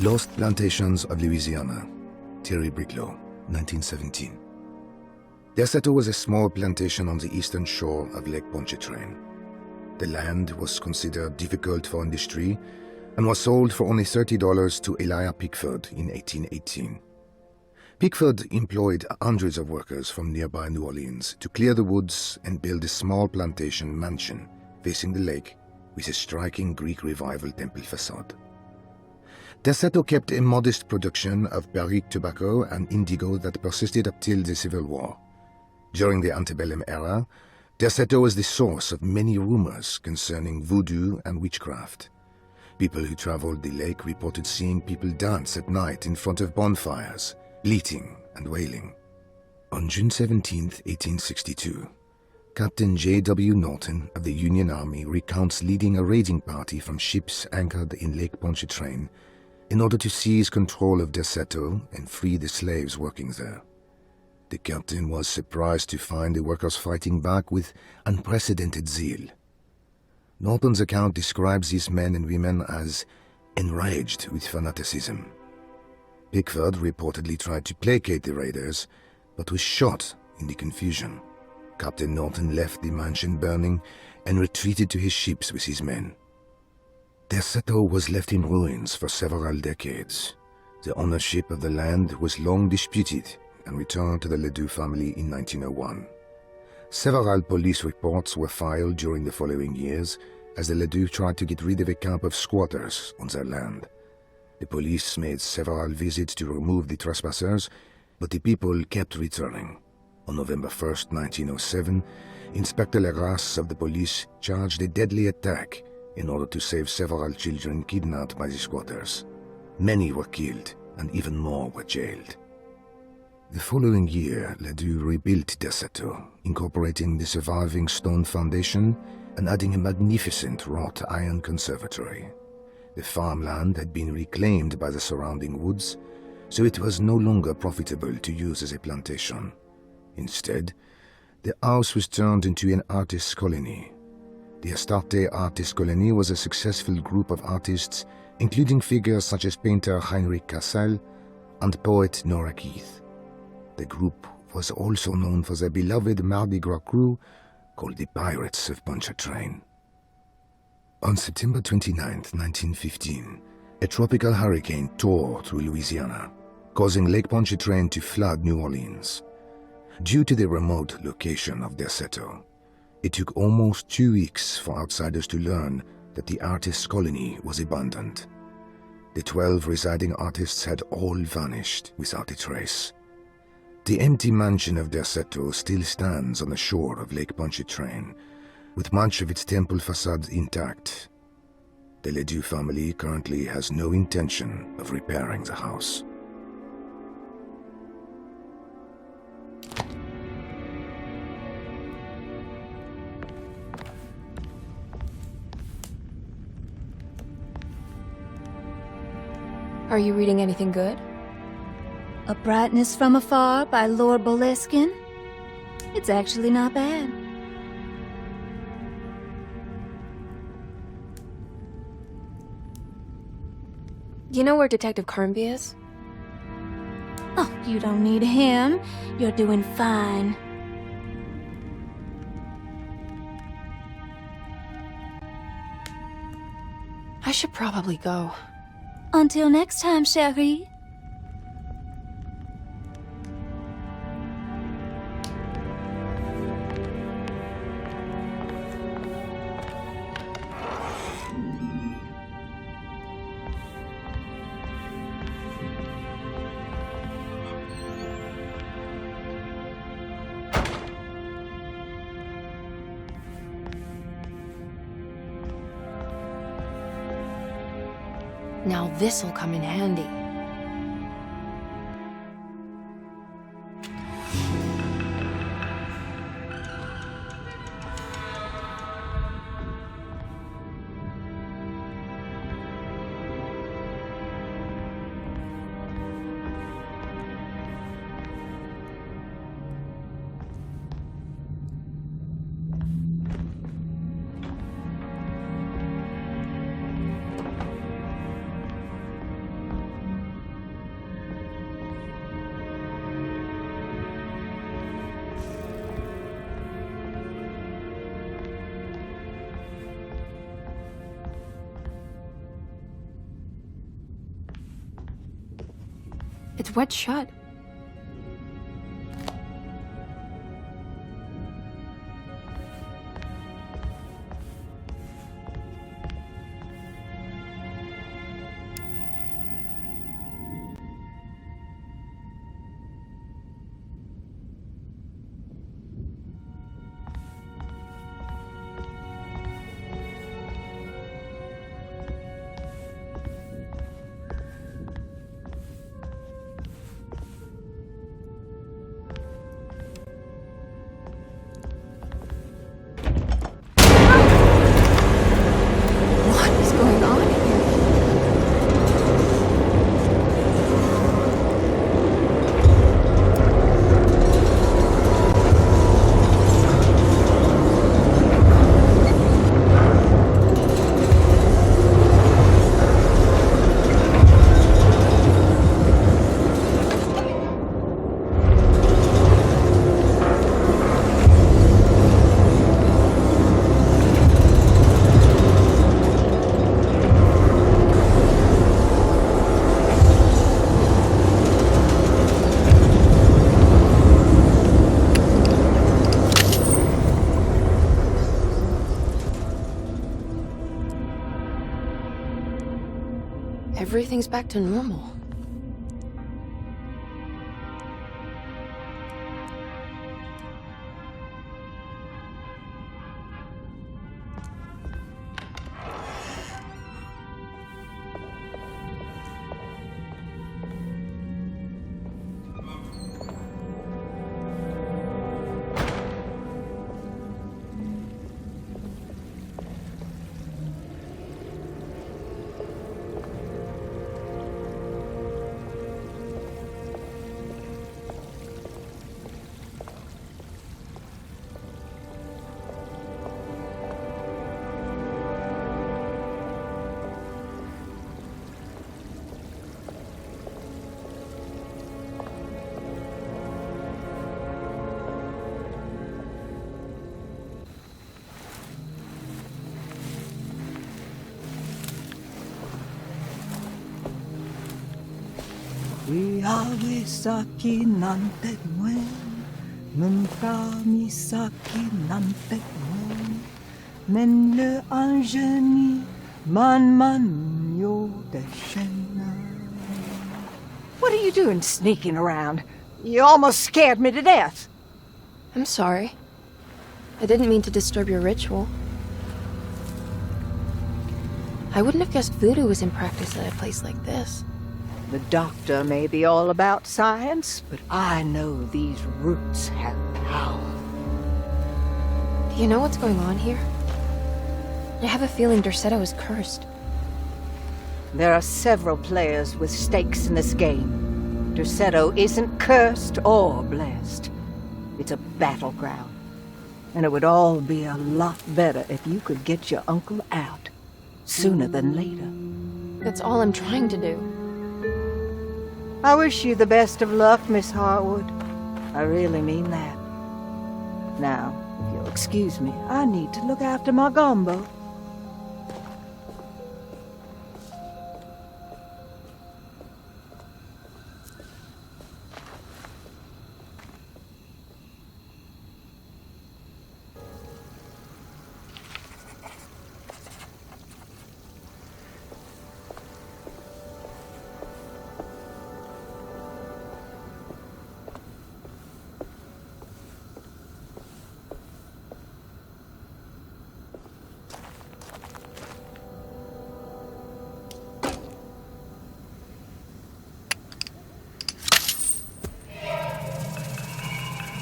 Lost Plantations of Louisiana, Thierry Briclot, 1917. Derceto was a small plantation on the eastern shore of Lake Pontchartrain. The land was considered difficult for industry and was sold for only $30 to Elijah Pickford in 1818. Pickford employed hundreds of workers from nearby New Orleans to clear the woods and build a small plantation mansion facing the lake with a striking Greek Revival temple facade. Derceto kept a modest production of Perique tobacco and indigo that persisted up till the Civil War. During the antebellum era, Derceto was the source of many rumors concerning voodoo and witchcraft. People who traveled the lake reported seeing people dance at night in front of bonfires, bleating and whaling. On June 17, 1862, Captain J.W. Norton of the Union Army recounts leading a raiding party from ships anchored in Lake Pontchartrain in order to seize control of Derceto and free the slaves working there. The captain was surprised to find the workers fighting back with unprecedented zeal. Norton's account describes these men and women as enraged with fanaticism. Pickford reportedly tried to placate the raiders, but was shot in the confusion. Captain Norton left the mansion burning and retreated to his ships with his men. Derceto was left in ruins for several decades. The ownership of the land was long disputed and returned to the Ledoux family in 1901. Several police reports were filed during the following years as the Ledoux tried to get rid of a camp of squatters on their land. The police made several visits to remove the trespassers, but the people kept returning. On November 1st, 1907, Inspector Legras of the police charged a deadly attack in order to save several children kidnapped by the squatters. Many were killed, and even more were jailed. The following year, Ledoux rebuilt Derceto, incorporating the surviving stone foundation and adding a magnificent wrought iron conservatory. The farmland had been reclaimed by the surrounding woods, so it was no longer profitable to use as a plantation. Instead, the house was turned into an artist's colony. The Astarte Artist Colony was a successful group of artists, including figures such as painter Heinrich Cassel and poet Nora Keith. The group was also known for their beloved Mardi Gras crew called the Pirates of Pontchartrain. On September 29, 1915, a tropical hurricane tore through Louisiana, causing Lake Pontchartrain to flood New Orleans. Due to the remote location of Derceto, it took almost 2 weeks for outsiders to learn that the artists' colony was abandoned. The 12 residing artists had all vanished without a trace. The empty mansion of Derceto still stands on the shore of Lake Pontchartrain, with much of its temple facade intact. The Ledoux family currently has no intention of repairing the house. Are you reading anything good? A Brightness from Afar by Lord Boleskine. It's actually not bad. You know where Detective C.R.M.O is? Oh, you don't need him. You're doing fine. I should probably go. Until next time, chérie. Now this'll come in handy. It's wet shut. Everything's back to normal. Misaki nante mwen, Mumka misaki nante mwen, Men le anjeni man yo deshena. What are you doing sneaking around? You almost scared me to death. I'm sorry. I didn't mean to disturb your ritual. I wouldn't have guessed voodoo was in practice at a place like this. The doctor may be all about science, but I know these roots have power. Do you know what's going on here? I have a feeling Derceto is cursed. There are several players with stakes in this game. Derceto isn't cursed or blessed. It's a battleground. And it would all be a lot better if you could get your uncle out sooner than later. That's all I'm trying to do. I wish you the best of luck, Miss Harwood. I really mean that. Now, if you'll excuse me, I need to look after my gumbo.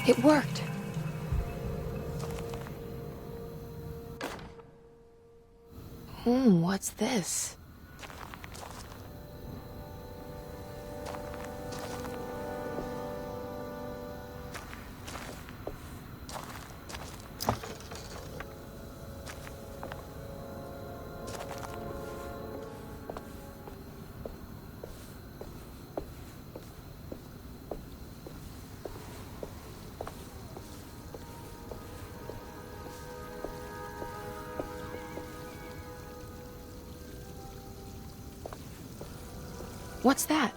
It worked. What's this? What's that?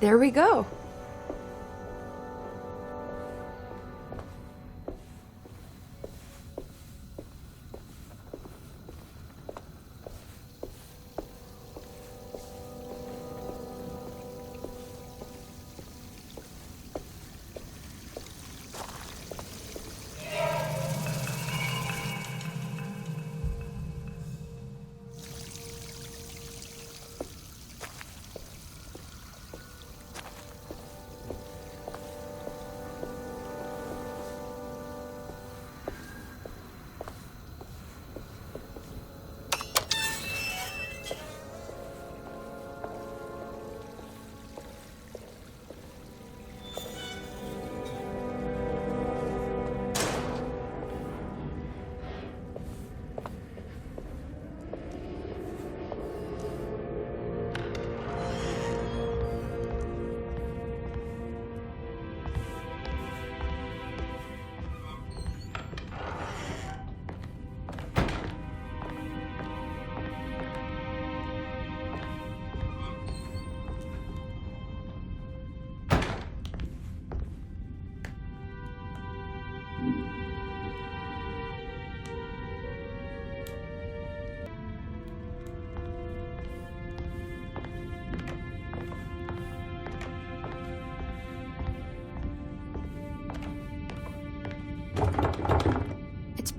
There we go.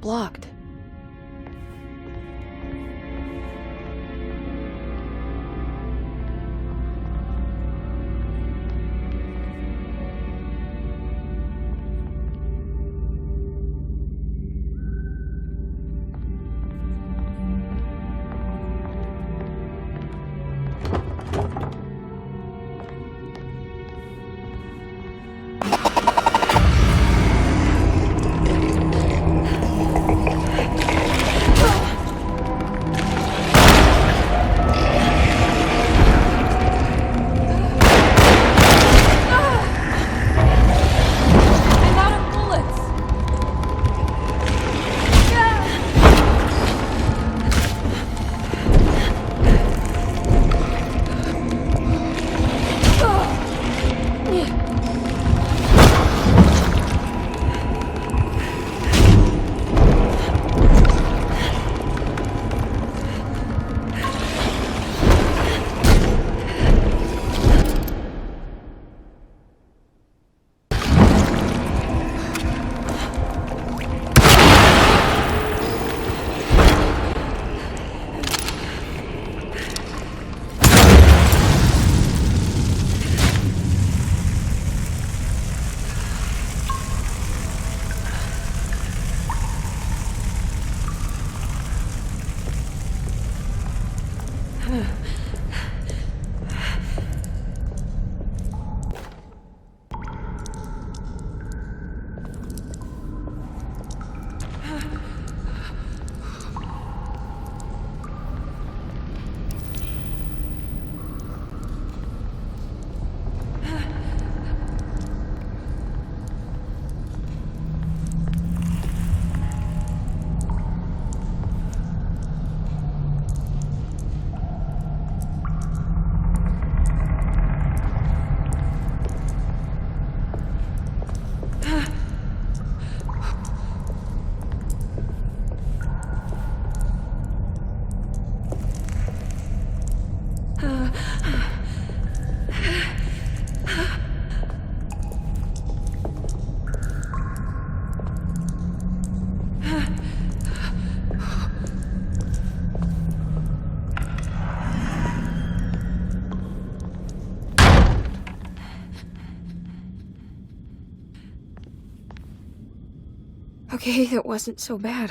blocked. Okay, that wasn't so bad.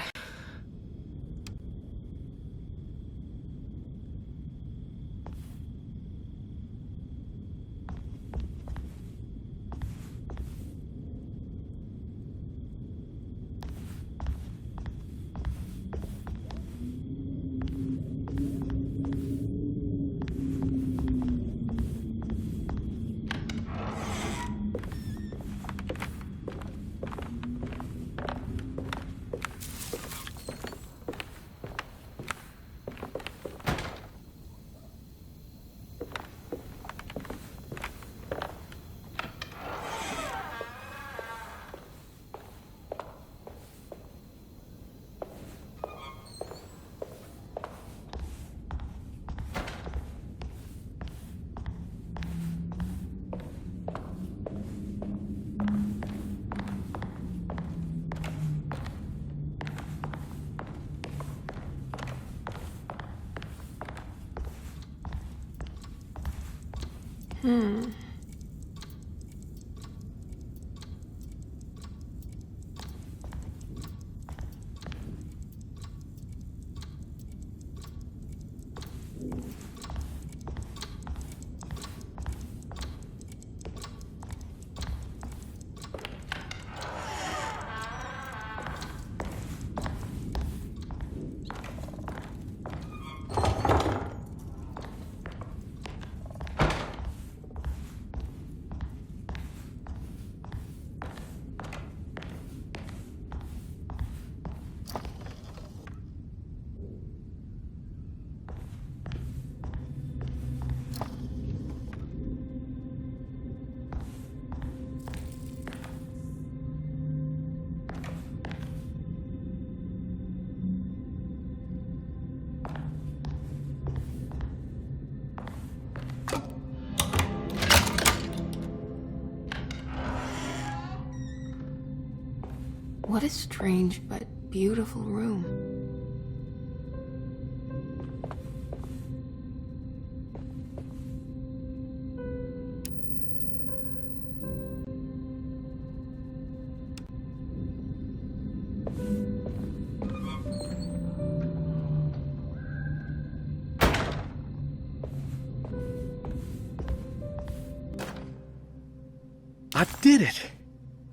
What a strange but beautiful room. I did it!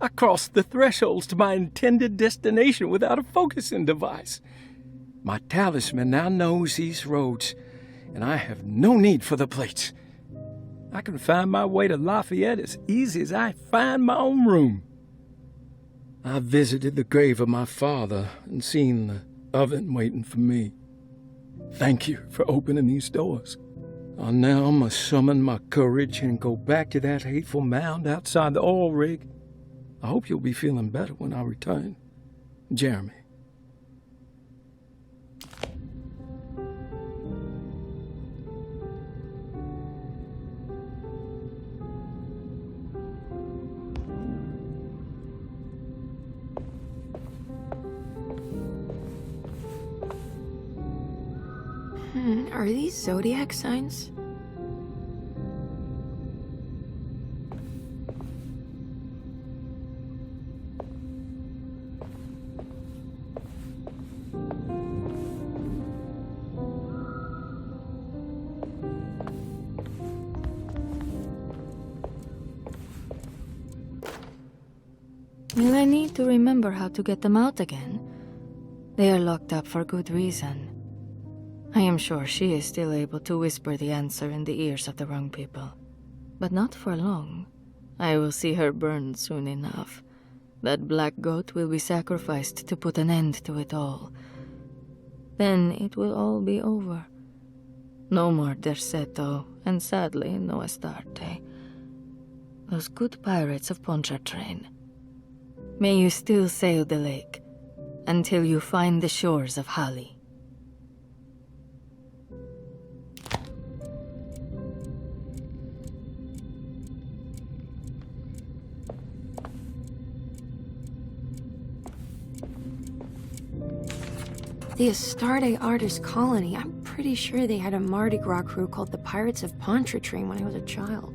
I crossed the thresholds to my intended destination without a focusing device. My talisman now knows these roads, and I have no need for the plates. I can find my way to Lafayette as easy as I find my own room. I visited the grave of my father and seen the oven waiting for me. Thank you for opening these doors. I now must summon my courage and go back to that hateful mound outside the oil rig. I hope you'll be feeling better when I return. Jeremy. Are these zodiac signs? Will I need to remember how to get them out again? They are locked up for good reason. I am sure she is still able to whisper the answer in the ears of the wrong people. But not for long. I will see her burned soon enough. That black goat will be sacrificed to put an end to it all. Then it will all be over. No more Derceto, and sadly, no Astarte. Those good pirates of Pontchartrain. May you still sail the lake, until you find the shores of Hali. The Astarte Artist Colony. I'm pretty sure they had a Mardi Gras crew called the Pirates of Pontchartrain when I was a child.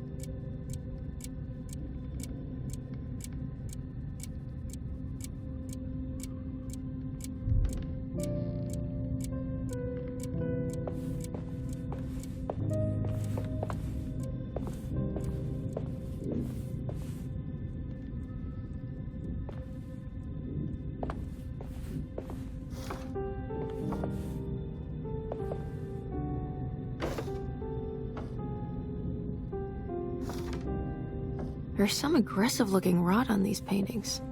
There's some aggressive-looking rot on these paintings.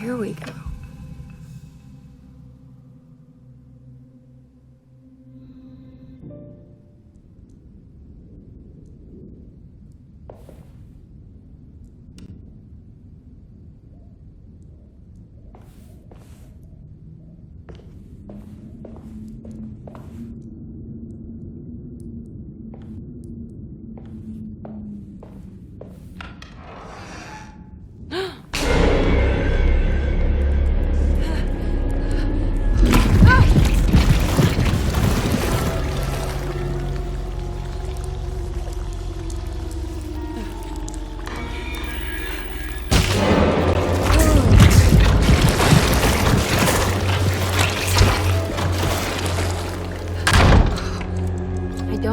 Here we go.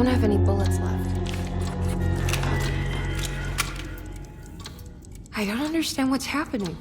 don't have any bullets left. I don't understand what's happening.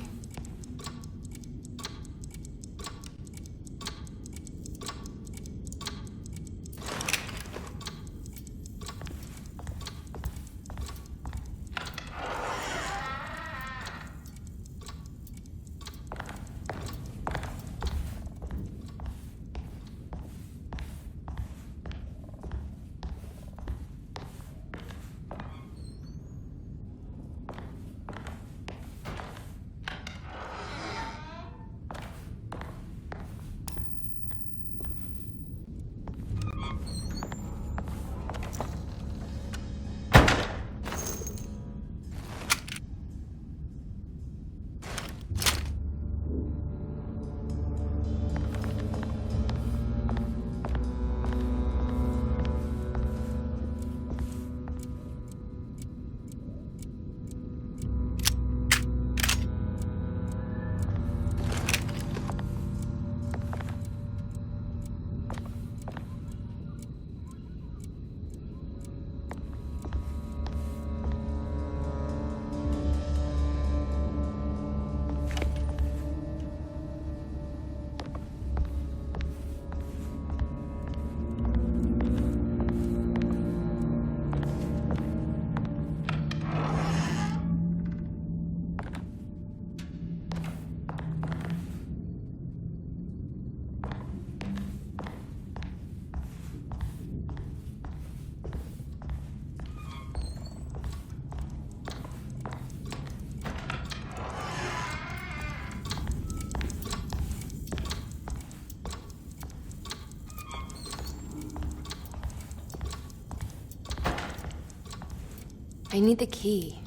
I need the key.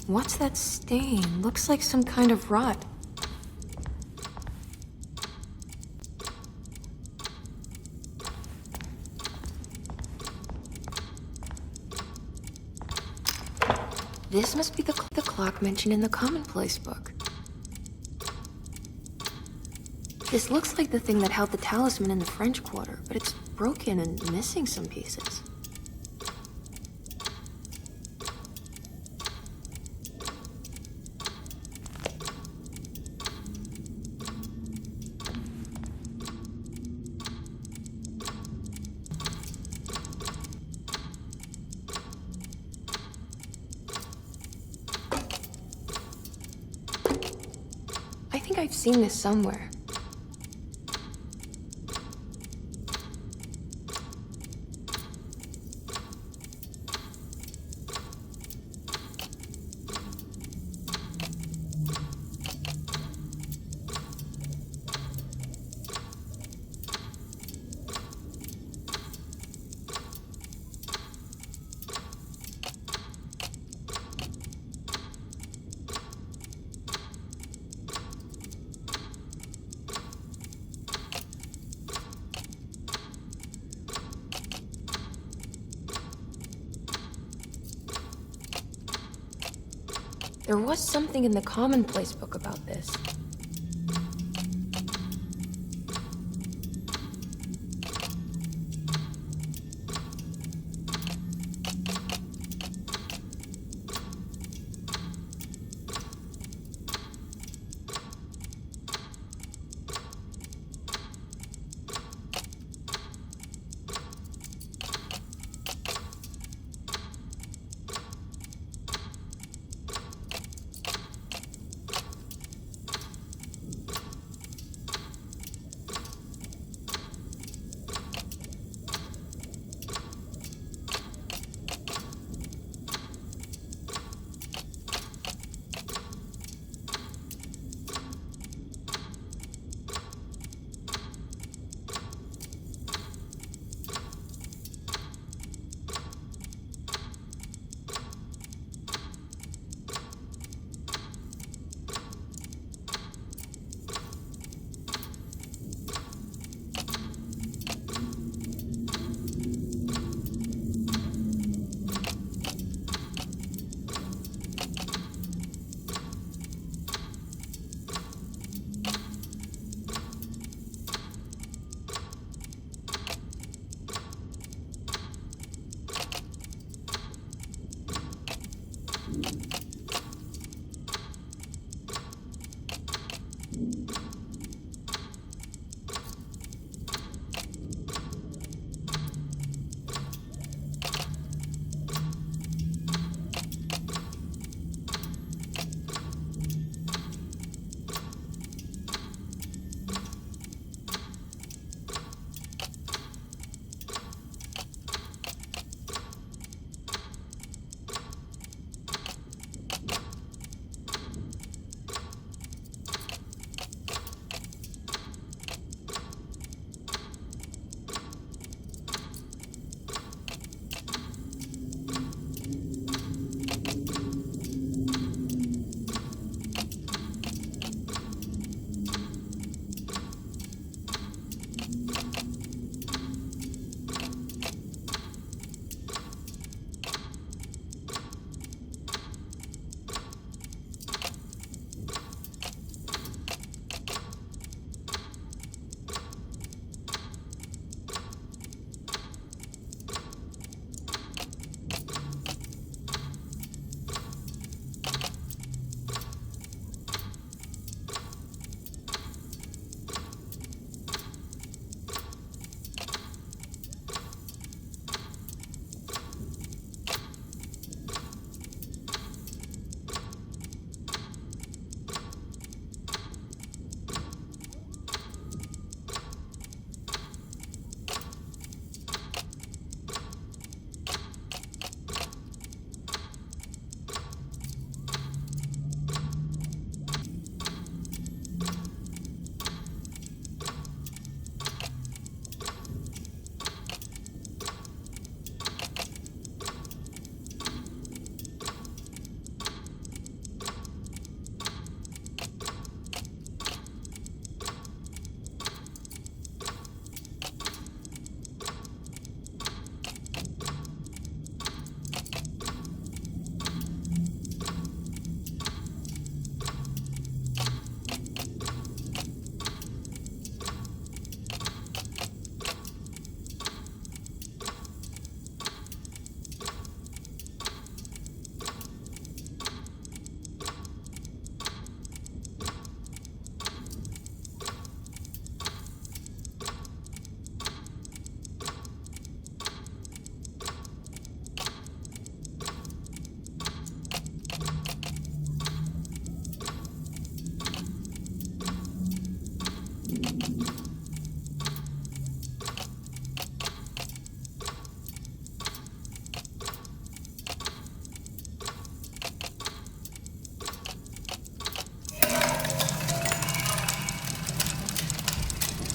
What's that stain? Looks like some kind of rot. This must be the clock mentioned in the commonplace book. This looks like the thing that held the talisman in the French Quarter, but it's broken and missing some pieces. I think I've seen this somewhere. There was something in the commonplace book about this.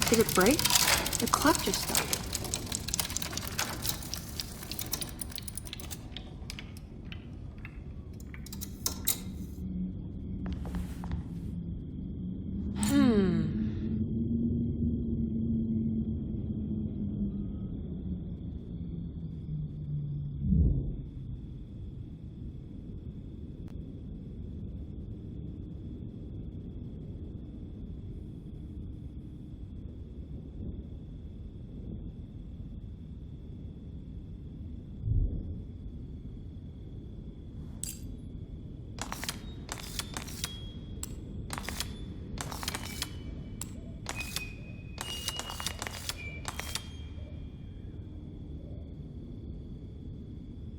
Did it break? The clock just stopped.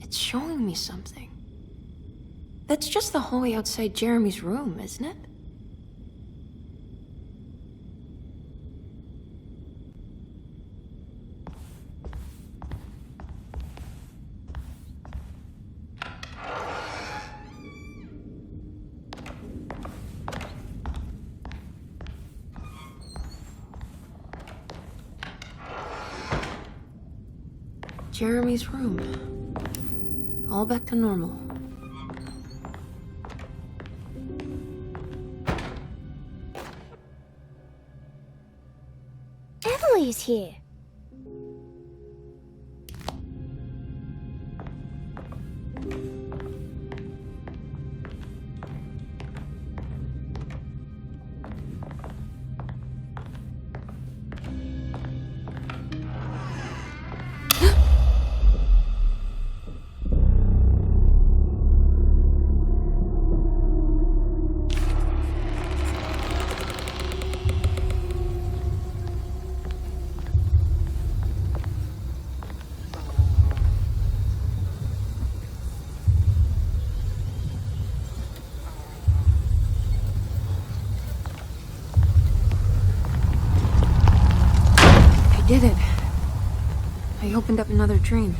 It's showing me something. That's just the hallway outside Jeremy's room, isn't it? Jeremy's room. All back to normal. Emily's here. Did it. I opened up another dream.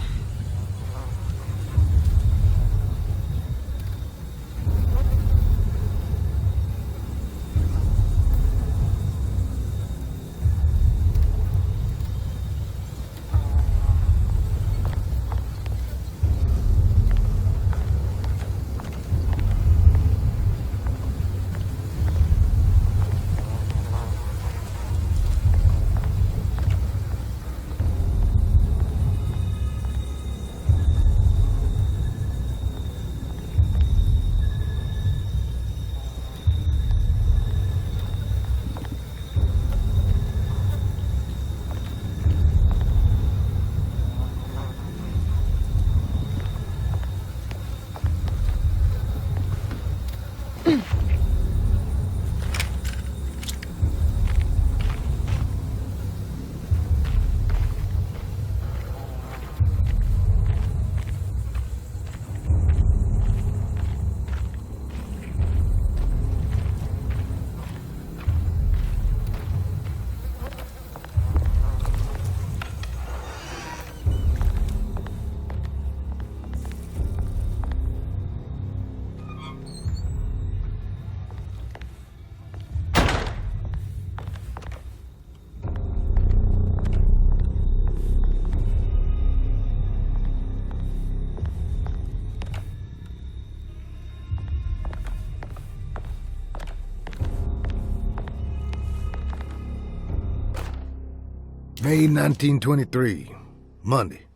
May 1923, Monday.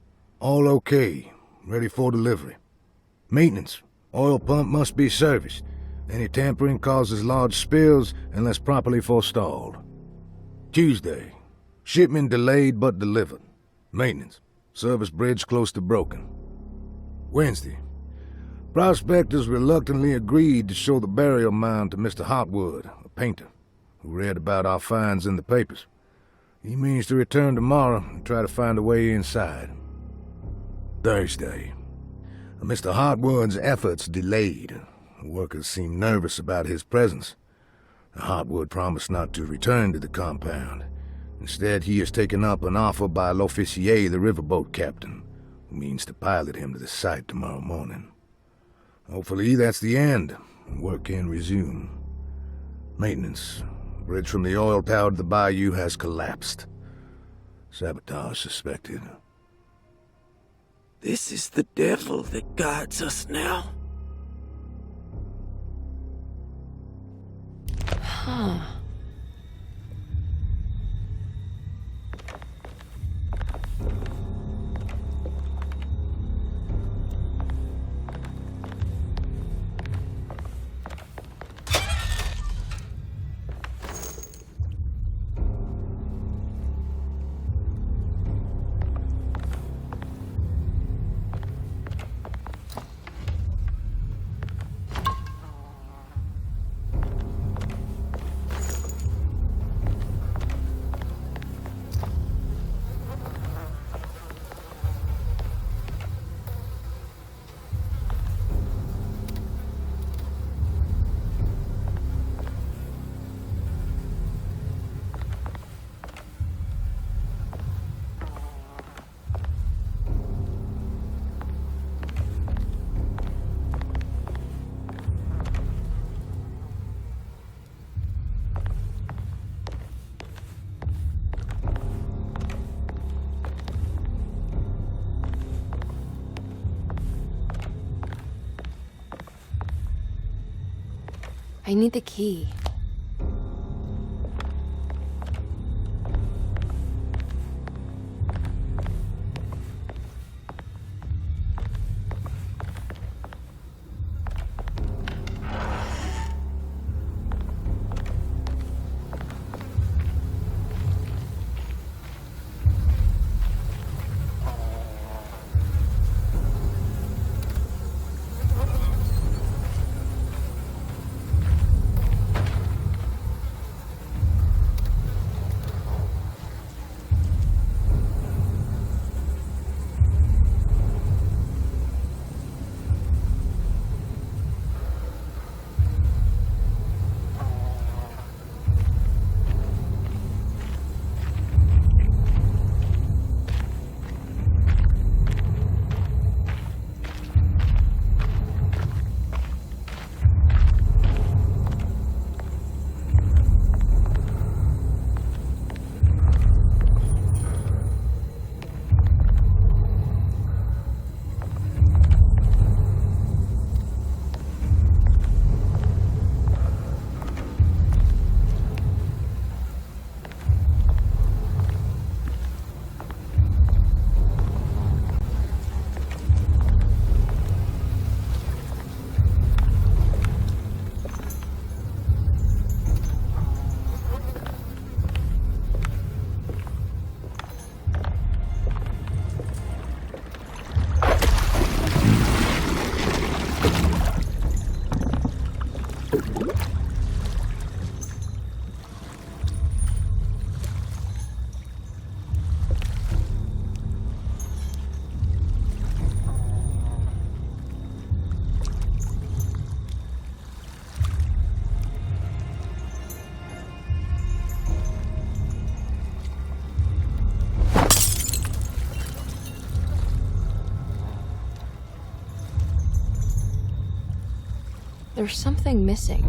All okay, ready for delivery. Maintenance, oil pump must be serviced. Any tampering causes large spills unless properly forestalled. Tuesday, shipment delayed but delivered. Maintenance, service bridge close to broken. Wednesday, prospectors reluctantly agreed to show the burial mound to Mr. Hotwood, a painter, who read about our finds in the papers. He means to return tomorrow and try to find a way inside. Thursday, Mr. Hotwood's efforts delayed. The workers seemed nervous about his presence. Hotwood promised not to return to the compound. Instead, he has taken up an offer by L'Officier, the riverboat captain, who means to pilot him to the site tomorrow morning. Hopefully that's the end, and work can resume. Maintenance, Bridge from the oil tower to the bayou has collapsed. Sabotage suspected. This is the devil that guides us now. Huh. I need the key. There's something missing.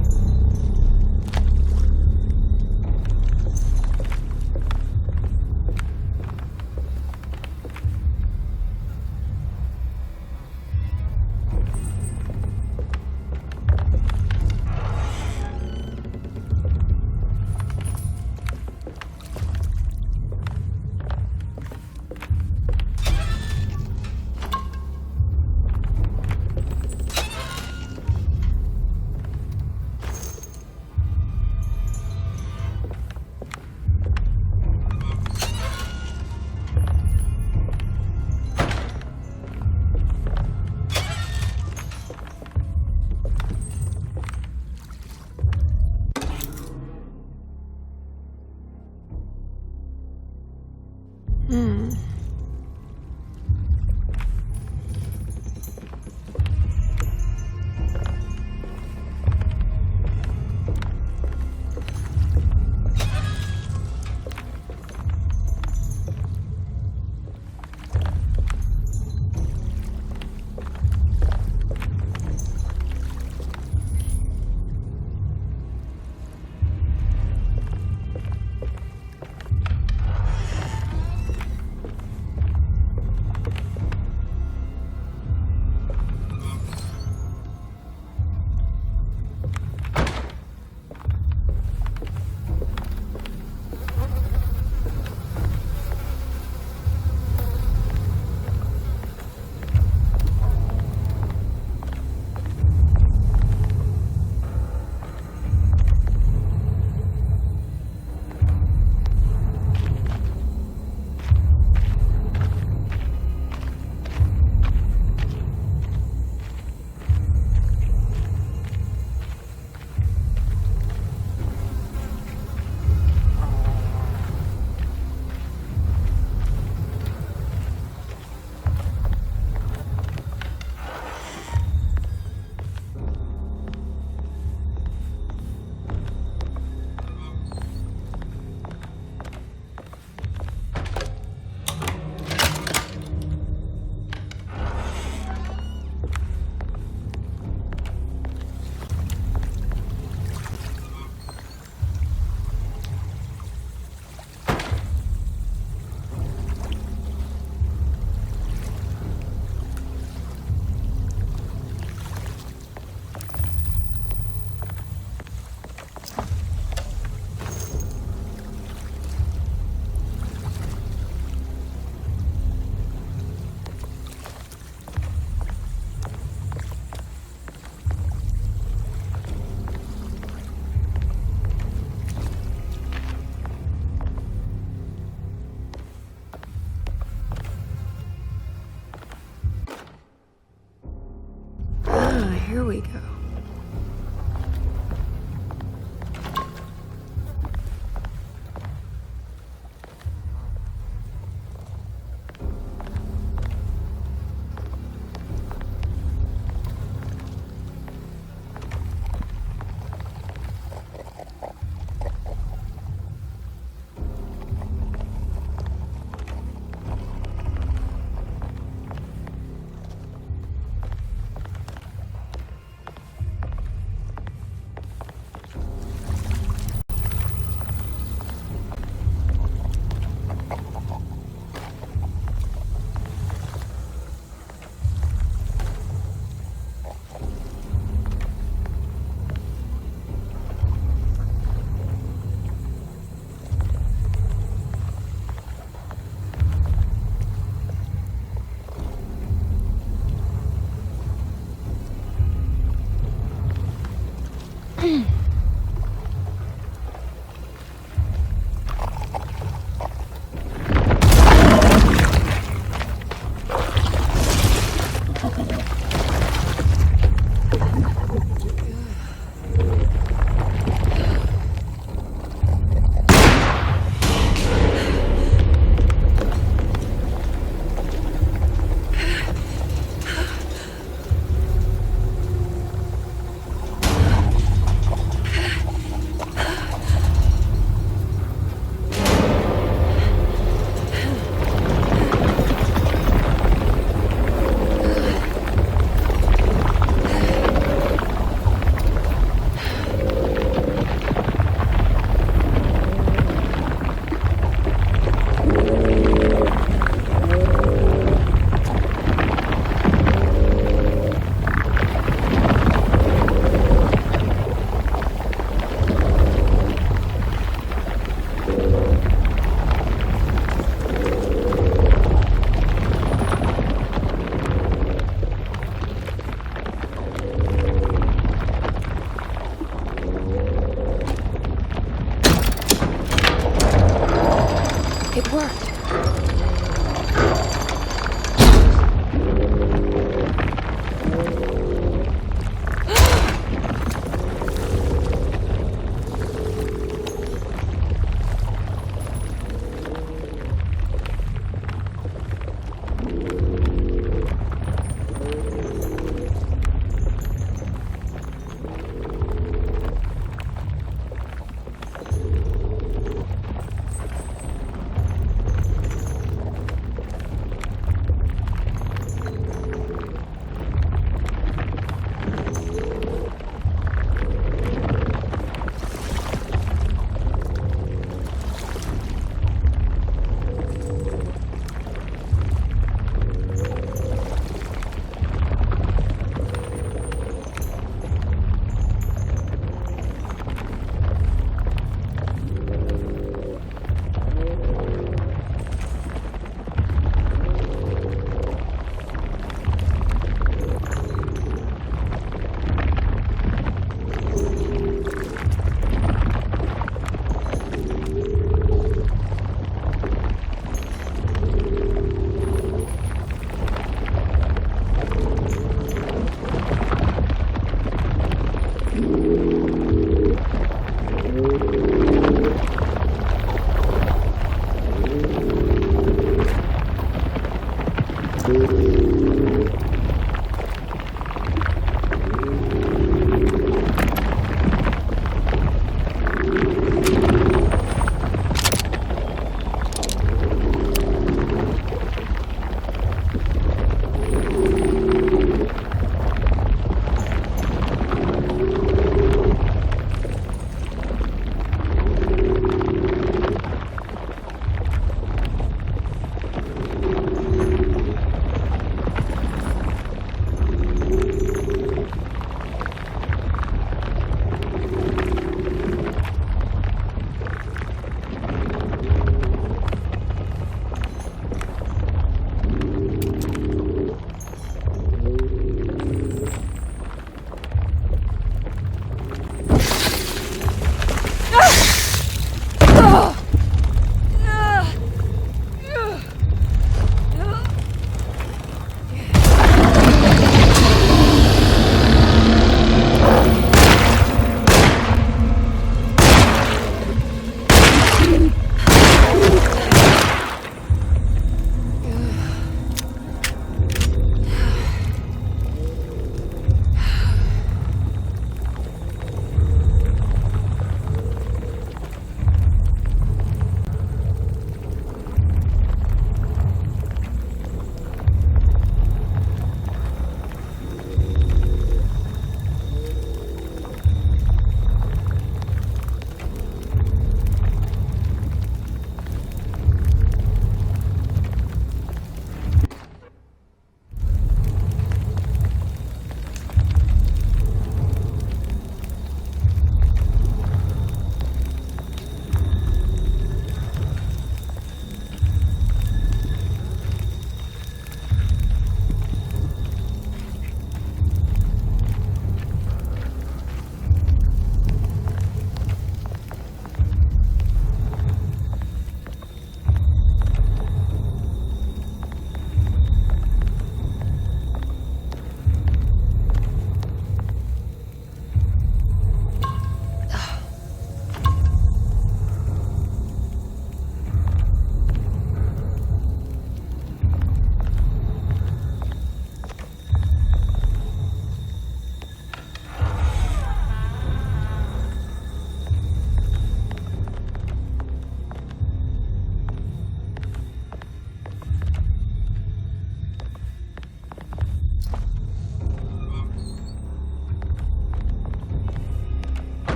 It worked.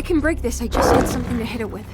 can break this, I just need something to hit it with.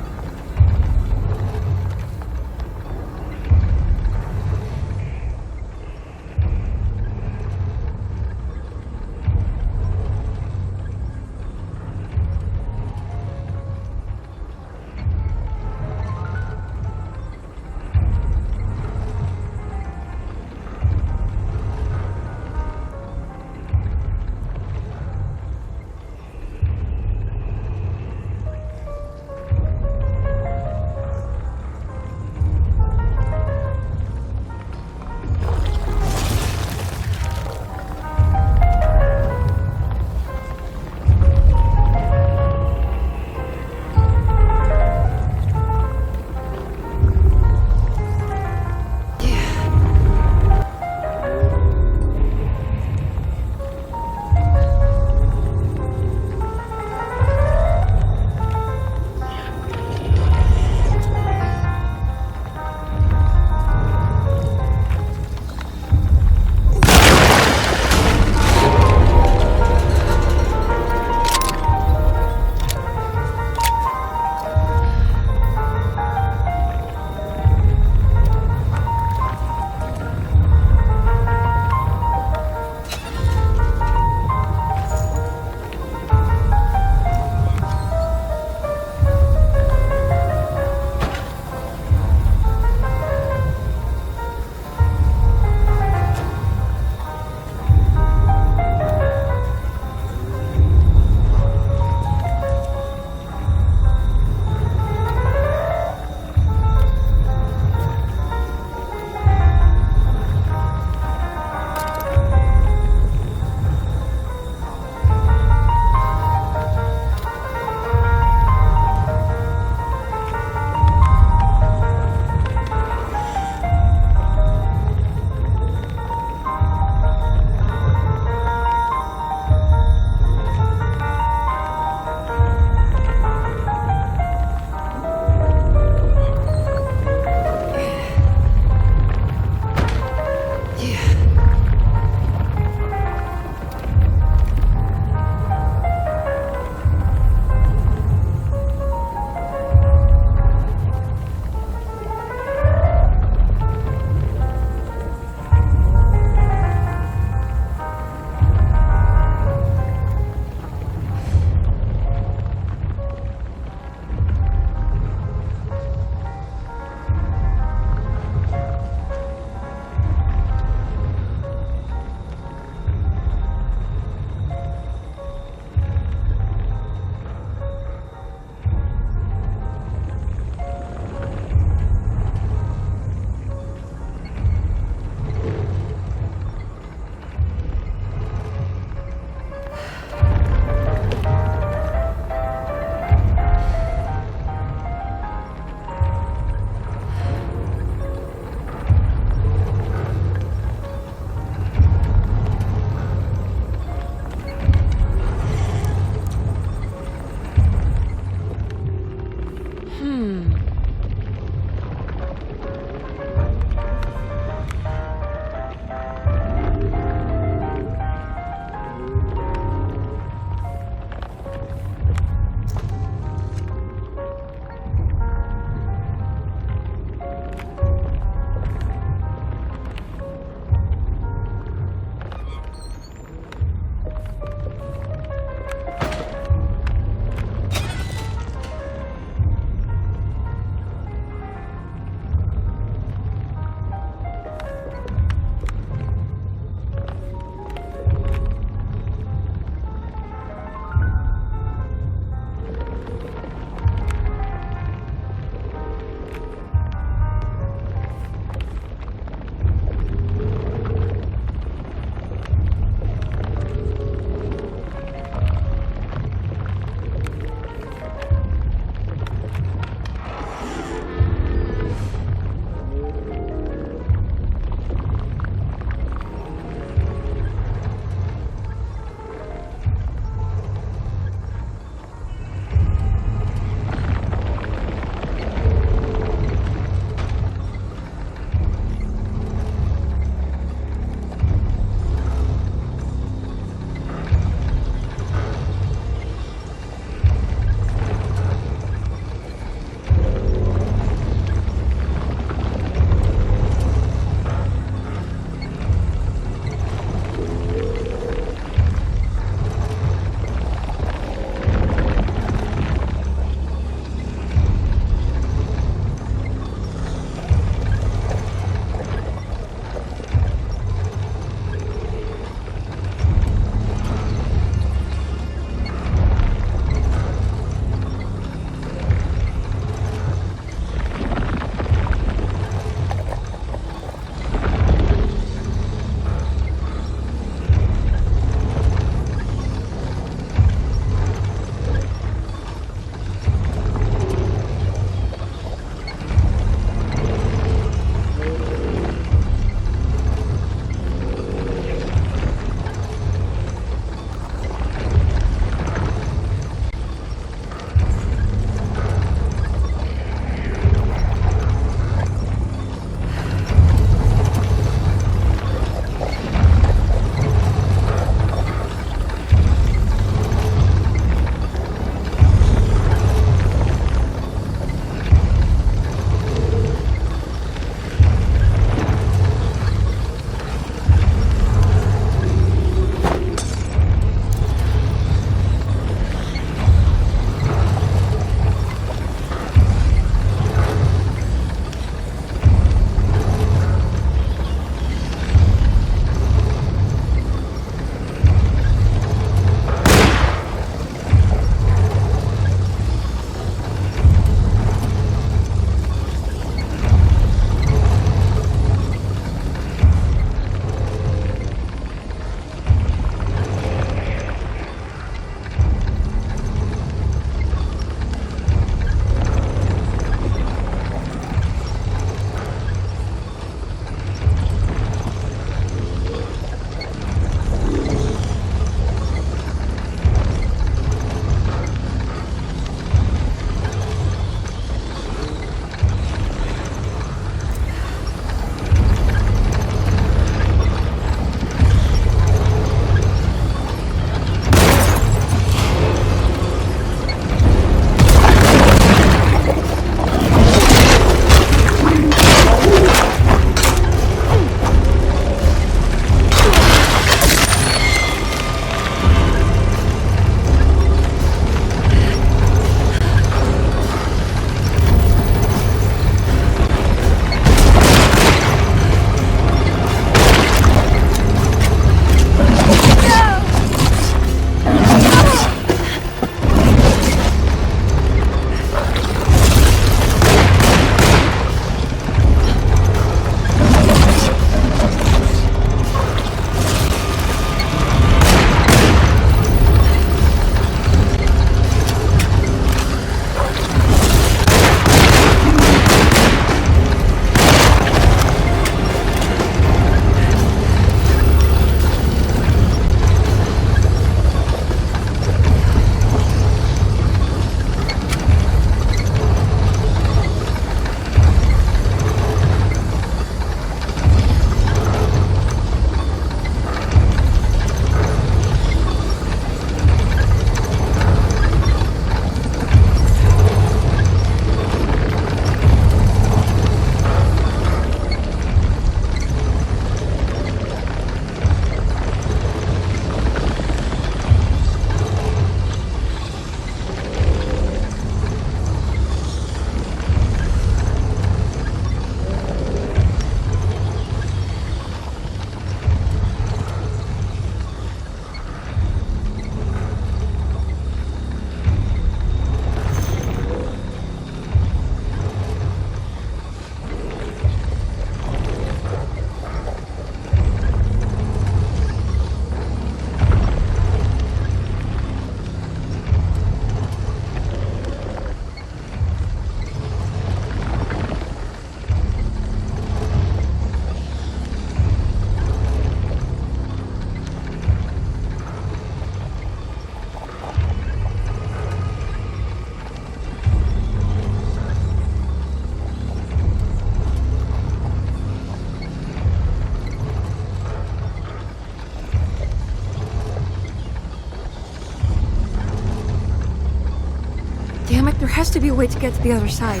to be a way to get to the other side.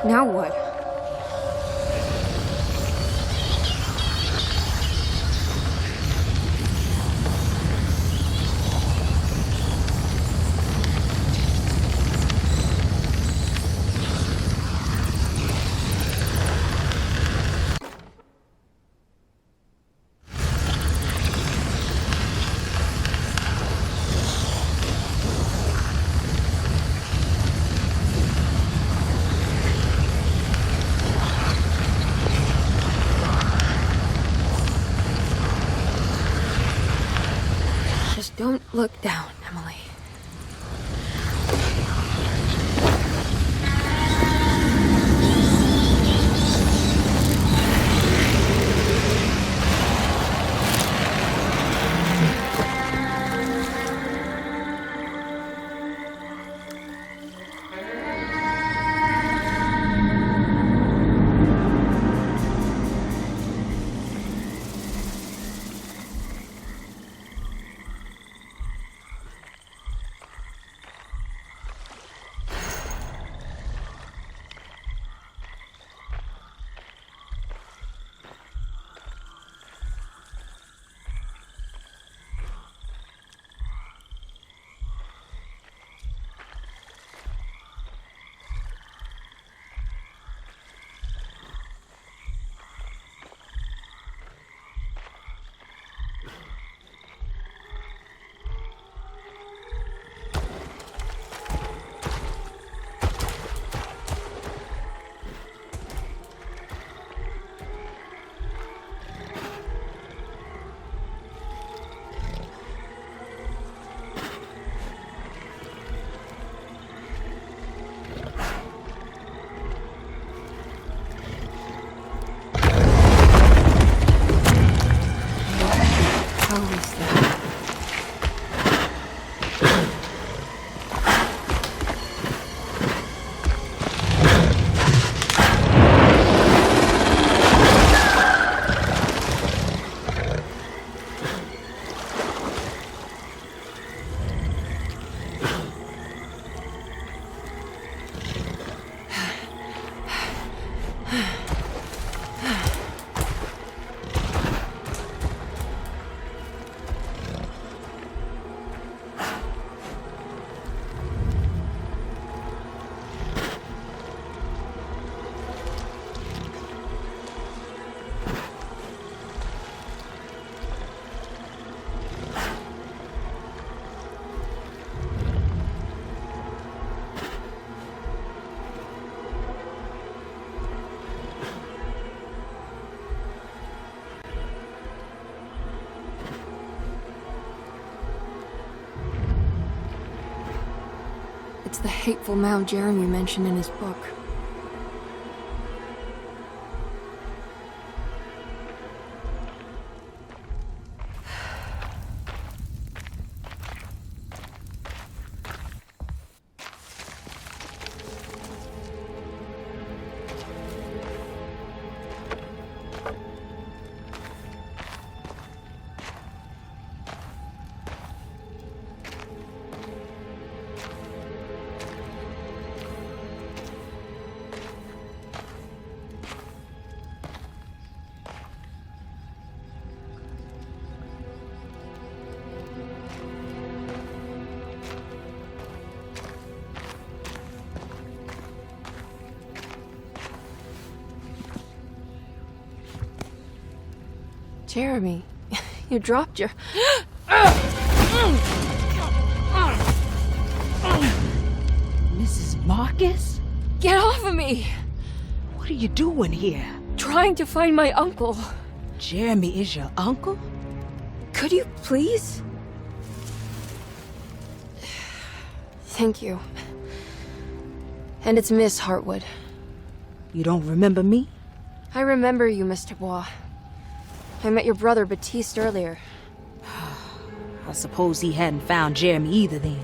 Now what? Don't look down, Emily. It's the hateful mound Jeremy mentioned in his book. Jeremy, you dropped your... Mrs. Marcus? Get off of me! What are you doing here? Trying to find my uncle. Jeremy is your uncle? Could you please? Thank you. And it's Miss Hartwood. You don't remember me? I remember you, Mr. Bois. I met your brother Baptiste earlier. I suppose he hadn't found Jeremy either then.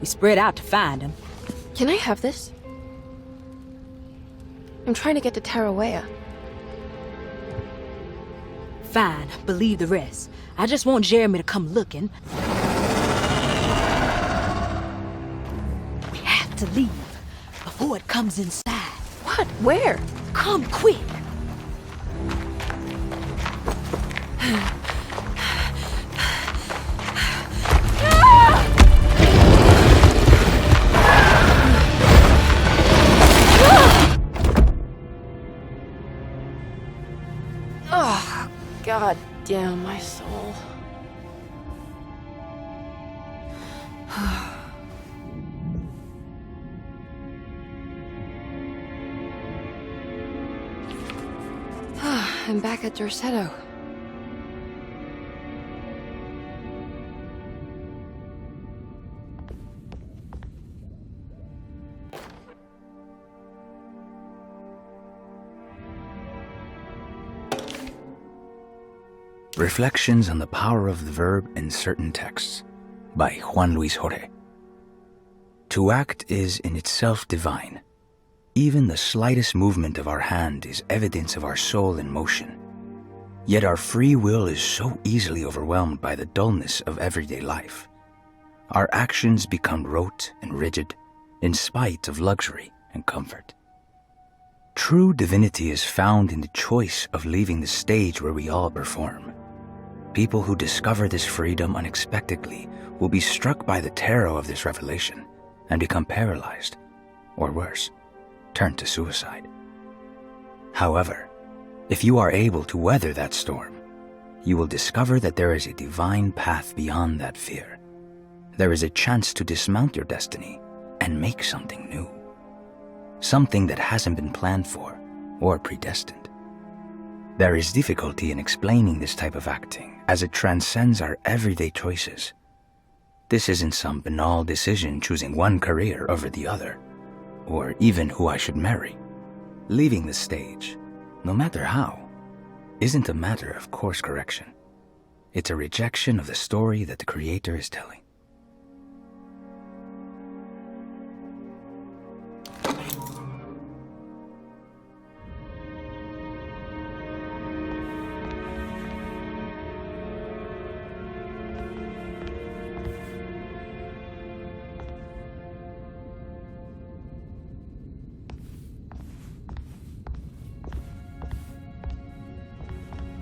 We spread out to find him. Can I have this? I'm trying to get to Tarawea. Fine, believe the rest. I just want Jeremy to come looking. We have to leave before it comes inside. What? Where? Come quick. Oh, God damn my soul. I'm back at Dorsetto. Reflections on the Power of the Verb in Certain Texts by Juan Luis Jorge. To act is in itself divine. Even the slightest movement of our hand is evidence of our soul in motion. Yet our free will is so easily overwhelmed by the dullness of everyday life. Our actions become rote and rigid, in spite of luxury and comfort. True divinity is found in the choice of leaving the stage where we all perform. People who discover this freedom unexpectedly will be struck by the terror of this revelation and become paralyzed, or worse, turn to suicide. However, if you are able to weather that storm, you will discover that there is a divine path beyond that fear. There is a chance to dismount your destiny and make something new. Something that hasn't been planned for or predestined. There is difficulty in explaining this type of acting as it transcends our everyday choices. This isn't some banal decision choosing one career over the other, or even who I should marry. Leaving the stage, no matter how, isn't a matter of course correction. It's a rejection of the story that the Creator is telling.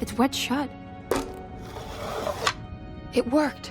It's wet shut. It worked.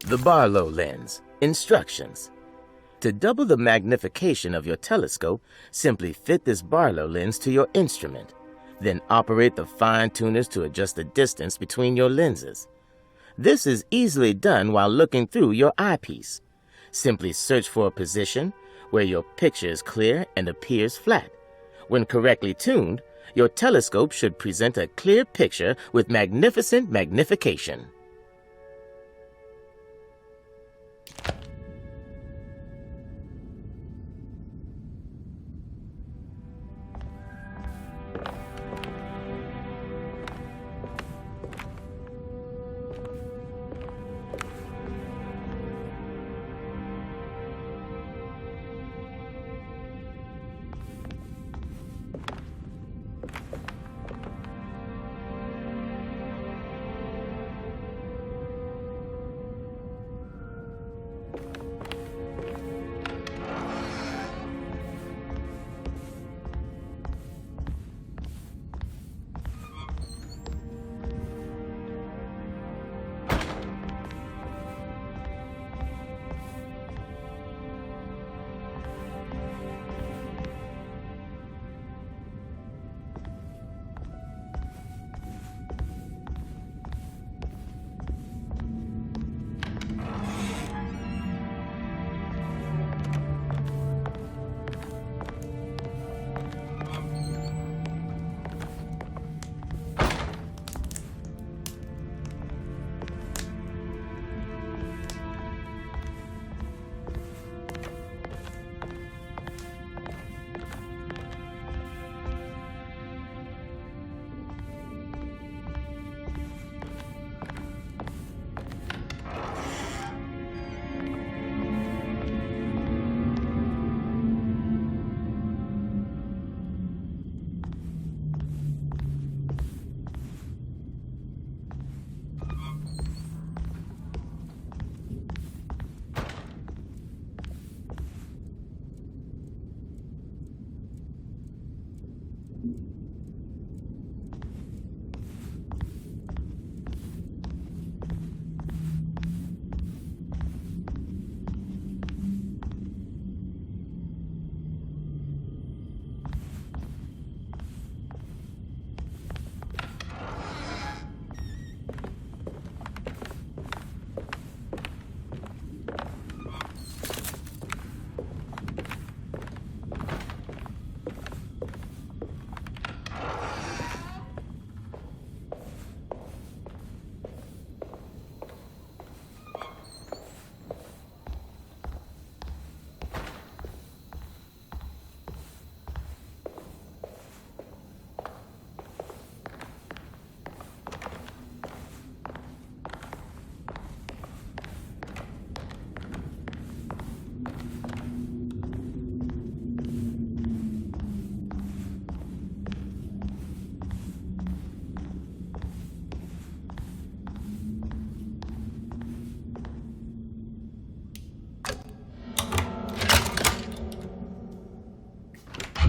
The Barlow lens. Instructions. To double the magnification of your telescope, simply fit this Barlow lens to your instrument. Then operate the fine tuners to adjust the distance between your lenses. This is easily done while looking through your eyepiece. Simply search for a position where your picture is clear and appears flat. When correctly tuned, your telescope should present a clear picture with magnificent magnification.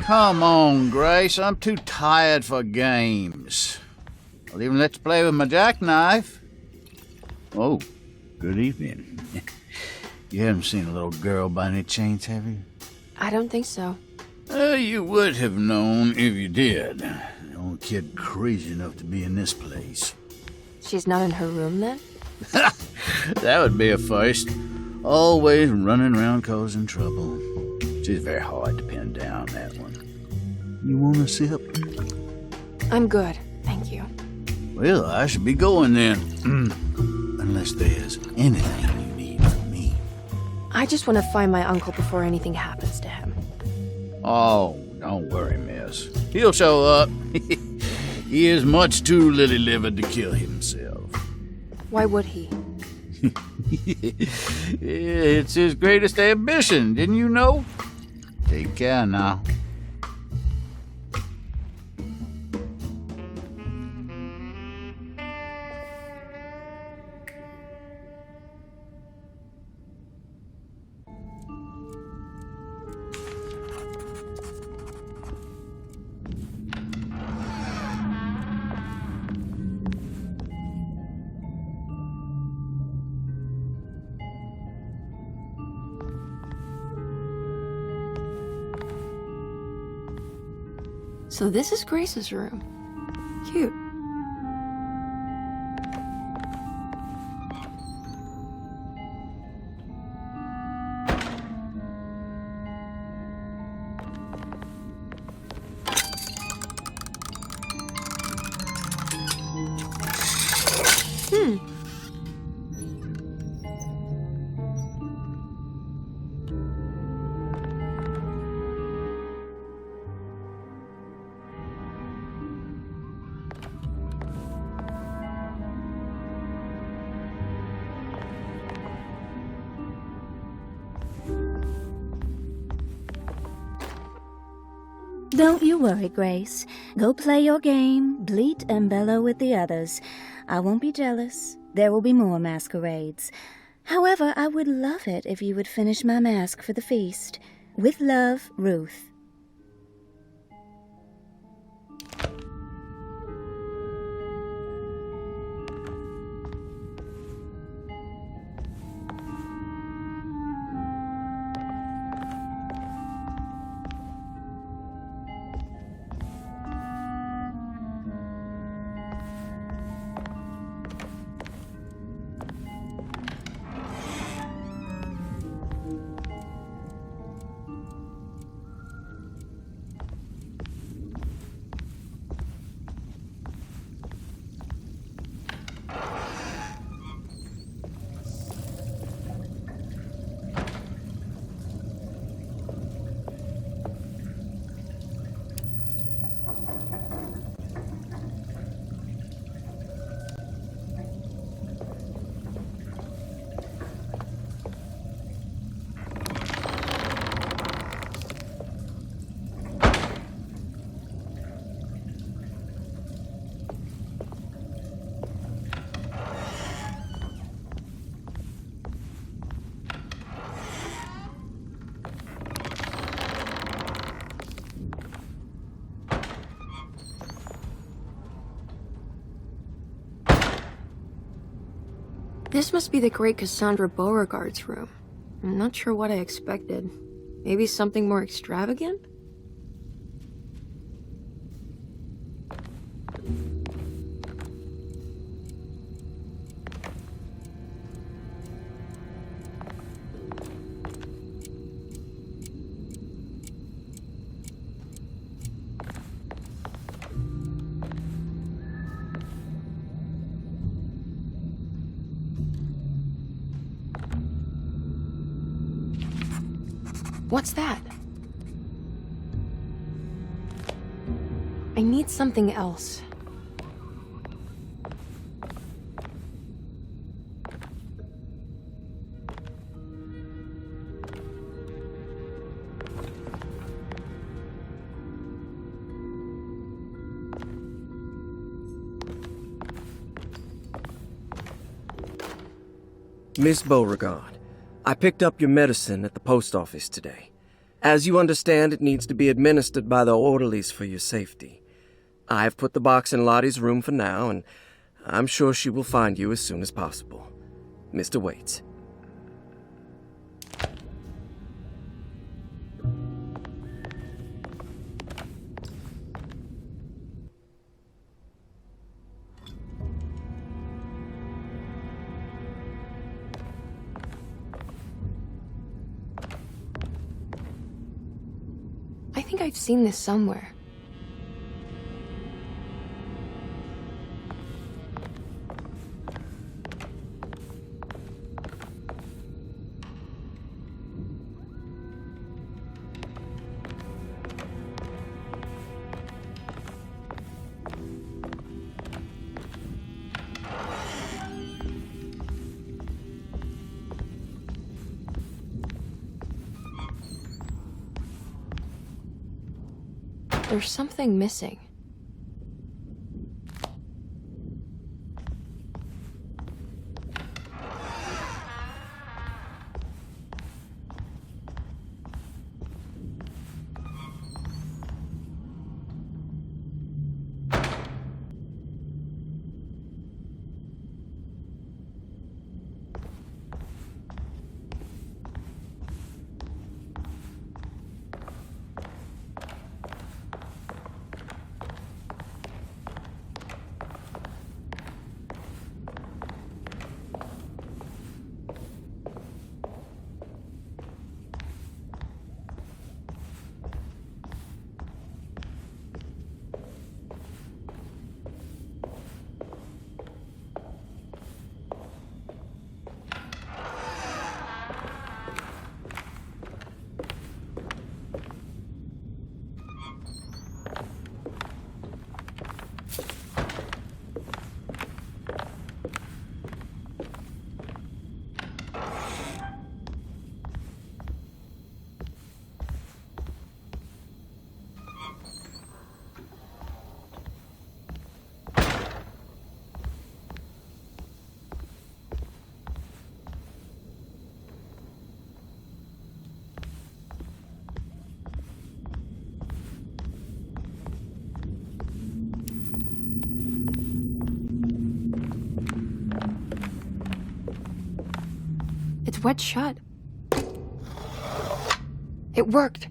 Come on, Grace. I'm too tired for games. I'll even let you play with my jackknife. Oh, good evening. You haven't seen a little girl by any chance, have you? I don't think so. You would have known if you did. The only kid crazy enough to be in this place. She's not in her room, then? That would be a first. Always running around causing trouble. She's very hard to pin down, that one. You want a sip? I'm good, thank you. Well, I should be going then. Unless there's anything you need from me. I just want to find my uncle before anything happens to him. Oh, don't worry, miss. He'll show up. He is much too lily-livered to kill himself. Why would he? It's his greatest ambition, didn't you know? Take care now. So this is Grace's room. Cute. Don't you worry, Grace. Go play your game, bleat and bellow with the others. I won't be jealous. There will be more masquerades. However, I would love it if you would finish my mask for the feast. With love, Ruth. This must be the great Cassandra Beauregard's room. I'm not sure what I expected. Maybe something more extravagant? What's that? I need something else. Miss Beauregard, I picked up your medicine at the post office today. As you understand, it needs to be administered by the orderlies for your safety. I have put the box in Lottie's room for now, and I'm sure she will find you as soon as possible. Mr. Waits. I think I've seen this somewhere. There's something missing. What's shut? It worked.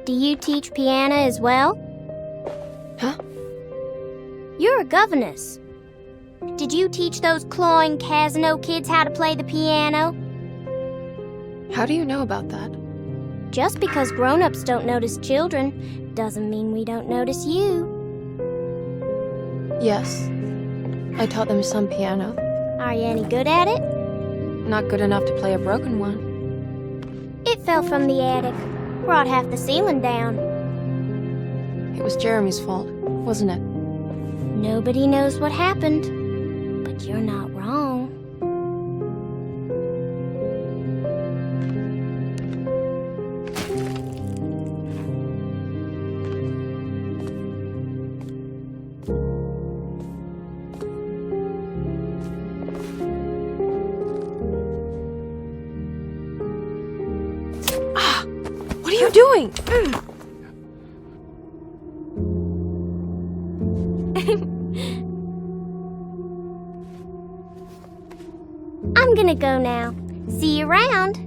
Do you teach piano as well? Huh? You're a governess. Did you teach those clawing Casino kids how to play the piano? How do you know about that? Just because grown-ups don't notice children doesn't mean we don't notice you. Yes. I taught them some piano. Are you any good at it? Not good enough to play a broken one. It fell from the attic. Brought half the ceiling down. It was Jeremy's fault, wasn't it? Nobody knows what happened, but you're not wrong. What are doing? I'm gonna go now. See you around.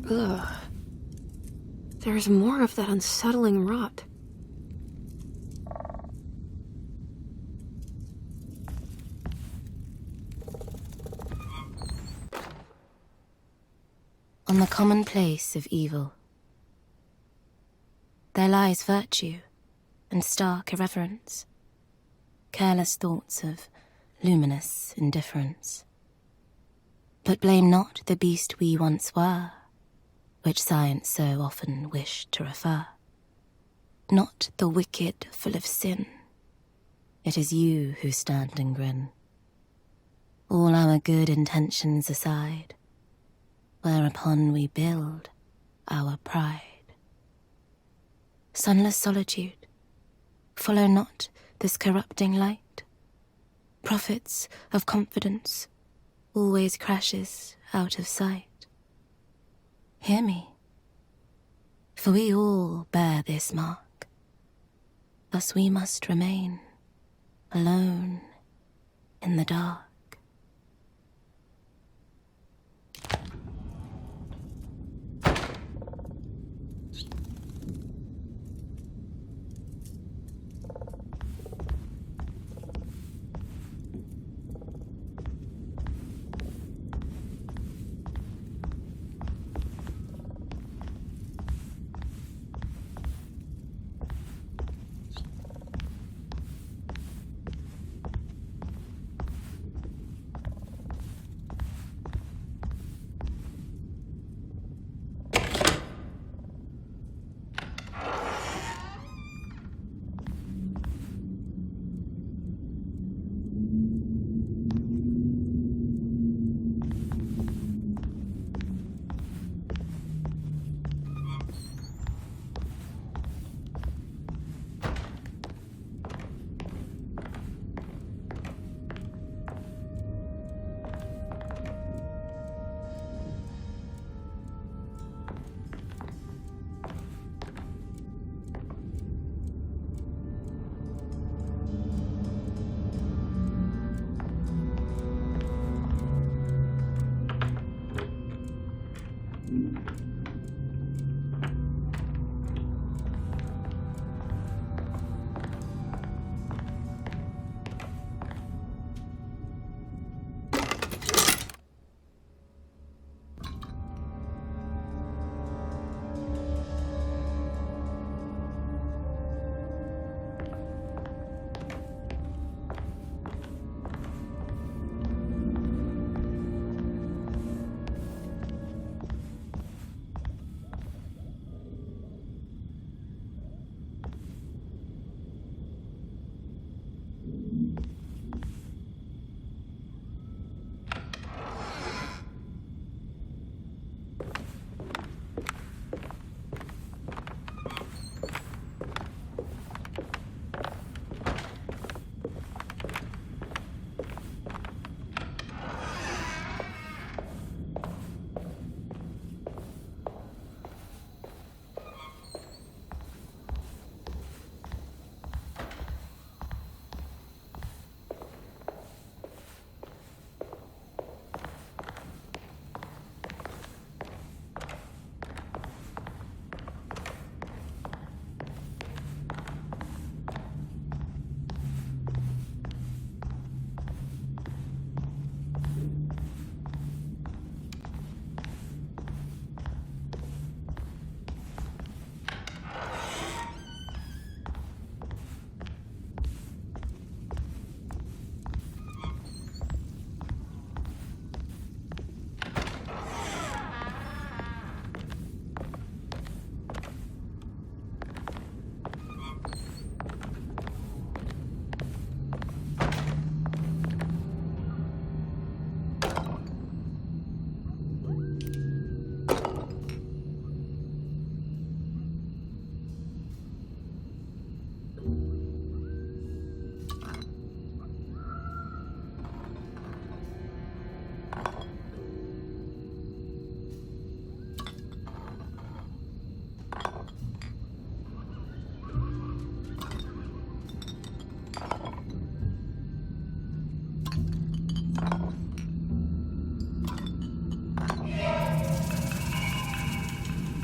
Ugh. There's more of that unsettling rot. On the commonplace of evil, there lies virtue and stark irreverence, careless thoughts of luminous indifference. But blame not the beast we once were, which science so often wished to refer. Not the wicked full of sin, it is you who stand and grin. All our good intentions aside, whereupon we build our pride. Sunless solitude, follow not this corrupting light. Prophets of confidence always crashes out of sight. Hear me, for we all bear this mark. Thus we must remain alone in the dark.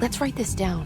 Let's write this down.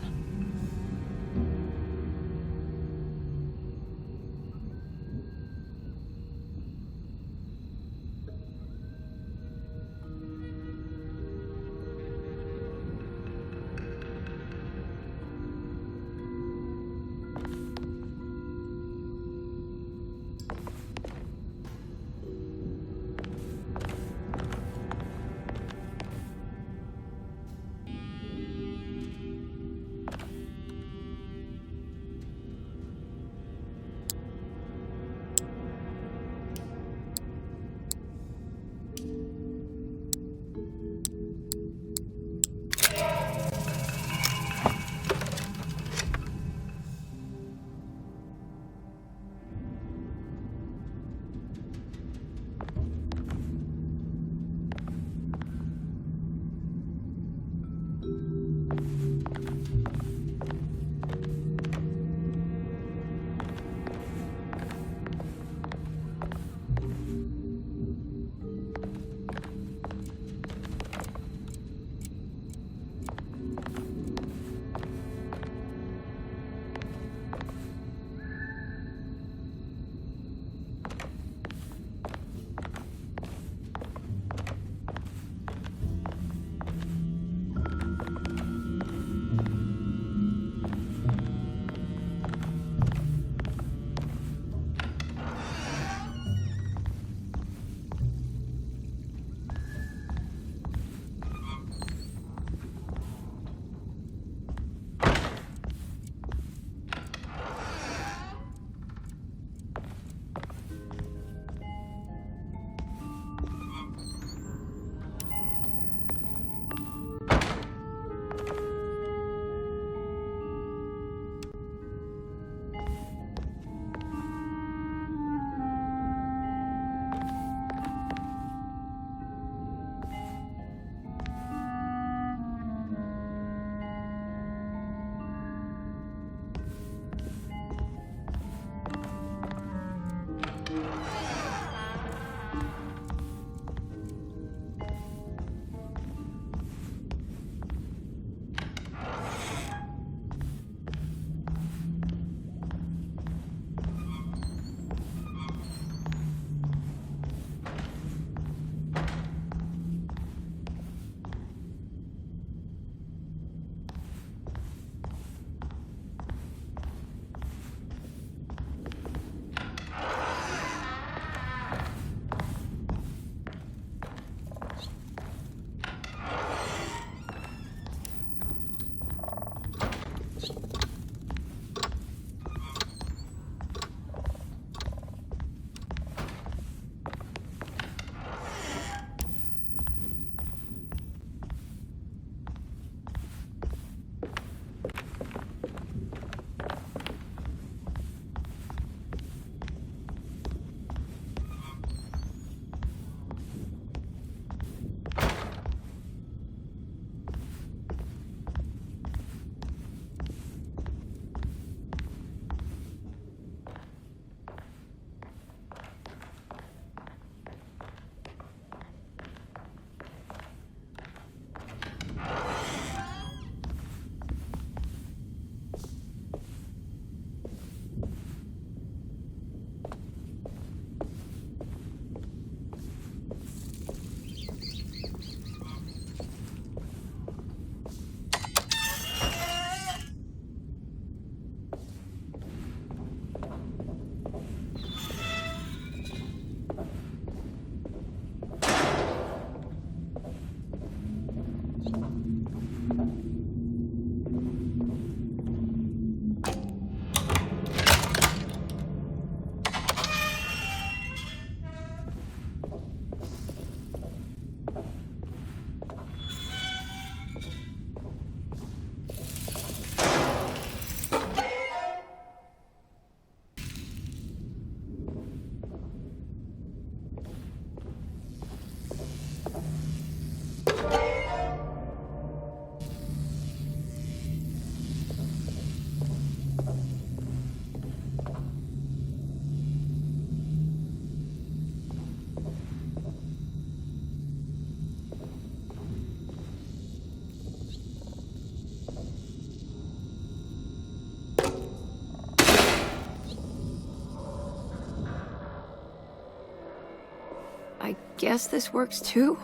I guess this works too?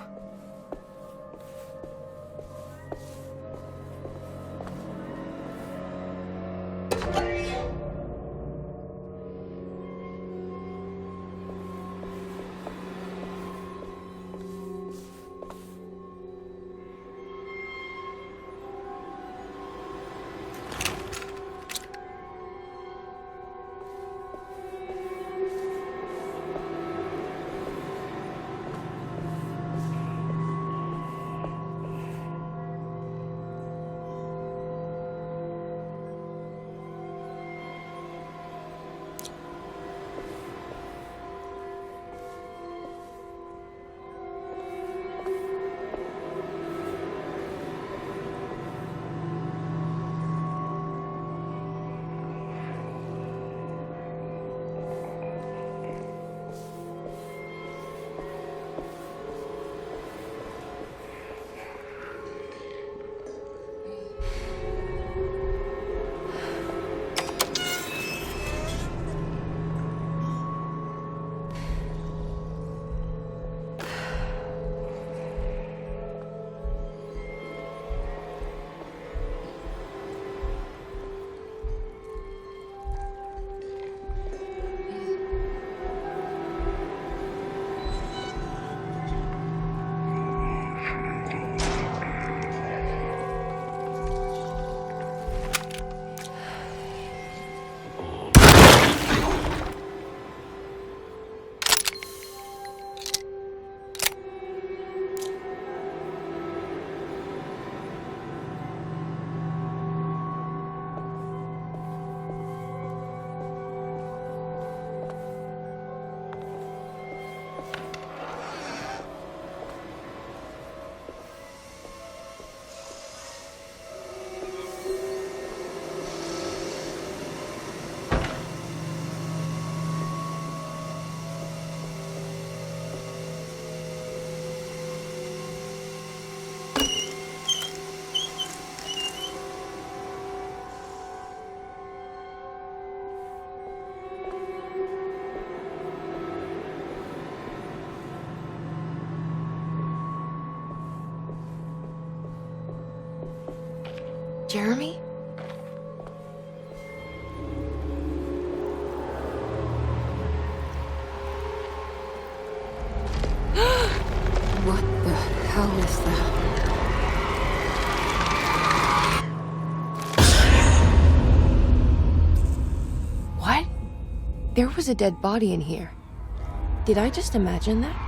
Jeremy? What the hell is that? What? There was a dead body in here. Did I just imagine that?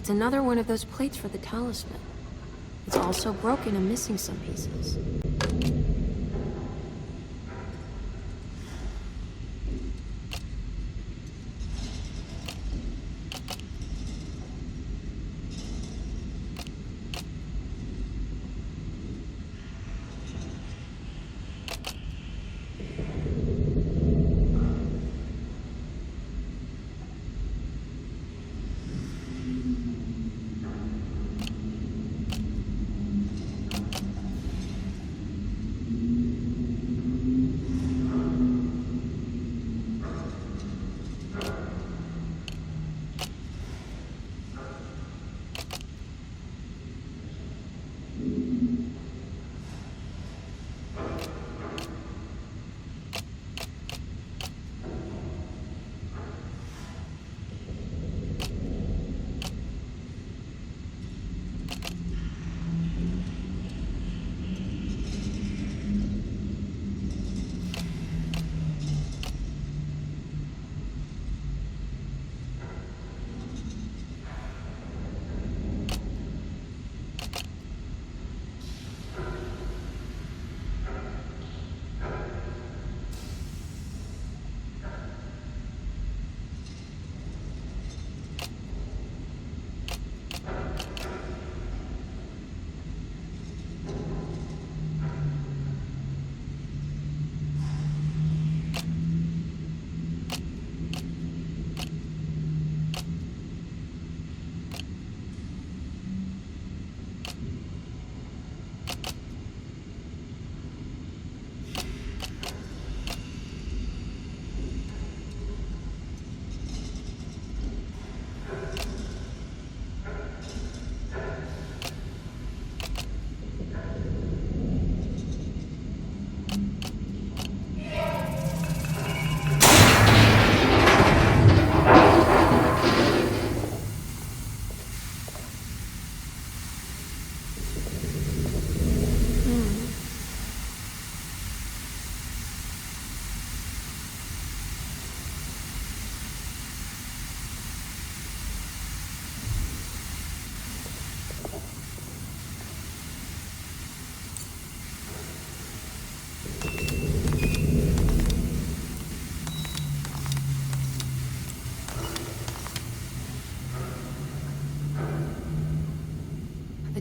It's another one of those plates for the talisman. It's also broken and missing some pieces.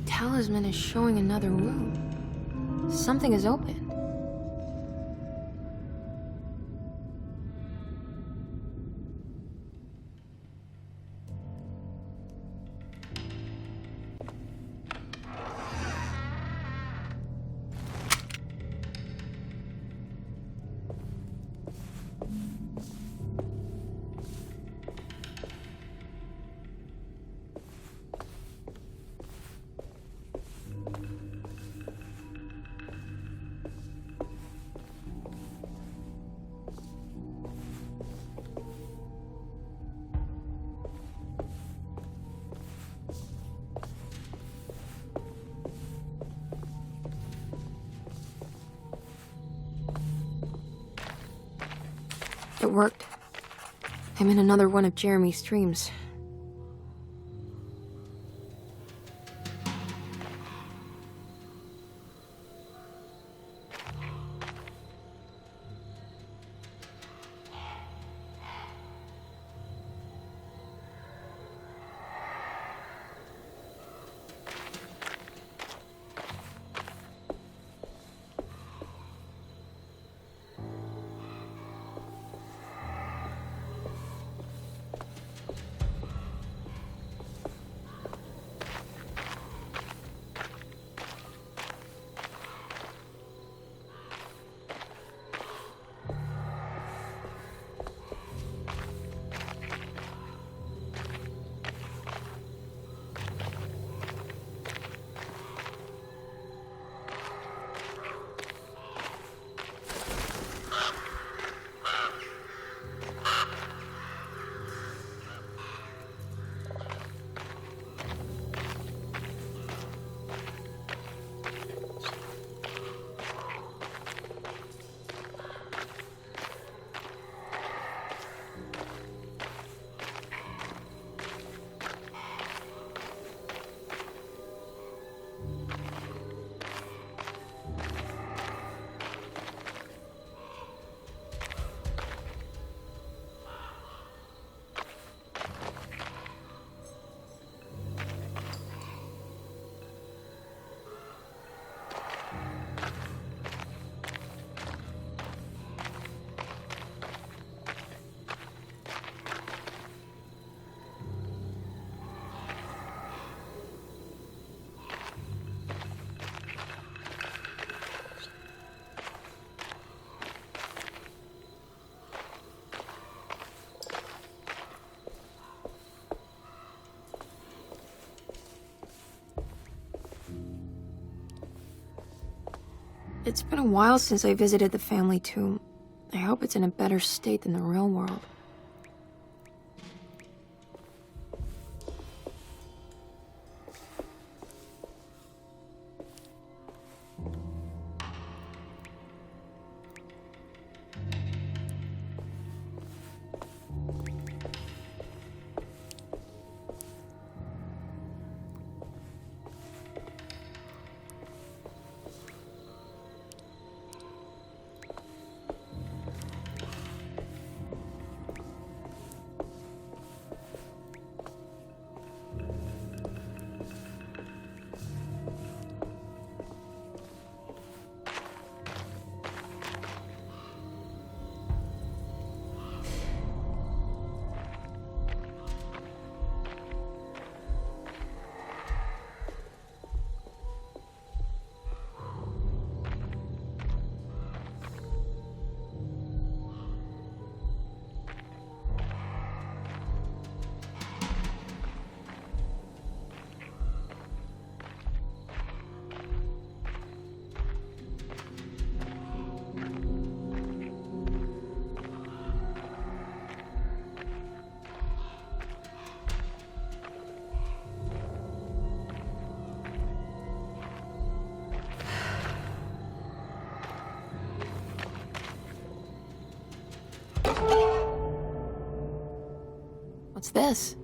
talisman is showing another room. Something is open. It worked. I'm in another one of Jeremy's dreams. It's been a while since I visited the family tomb. I hope it's in a better state than the real world. What's this?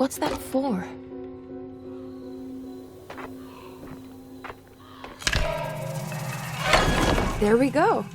What's that for? There we go.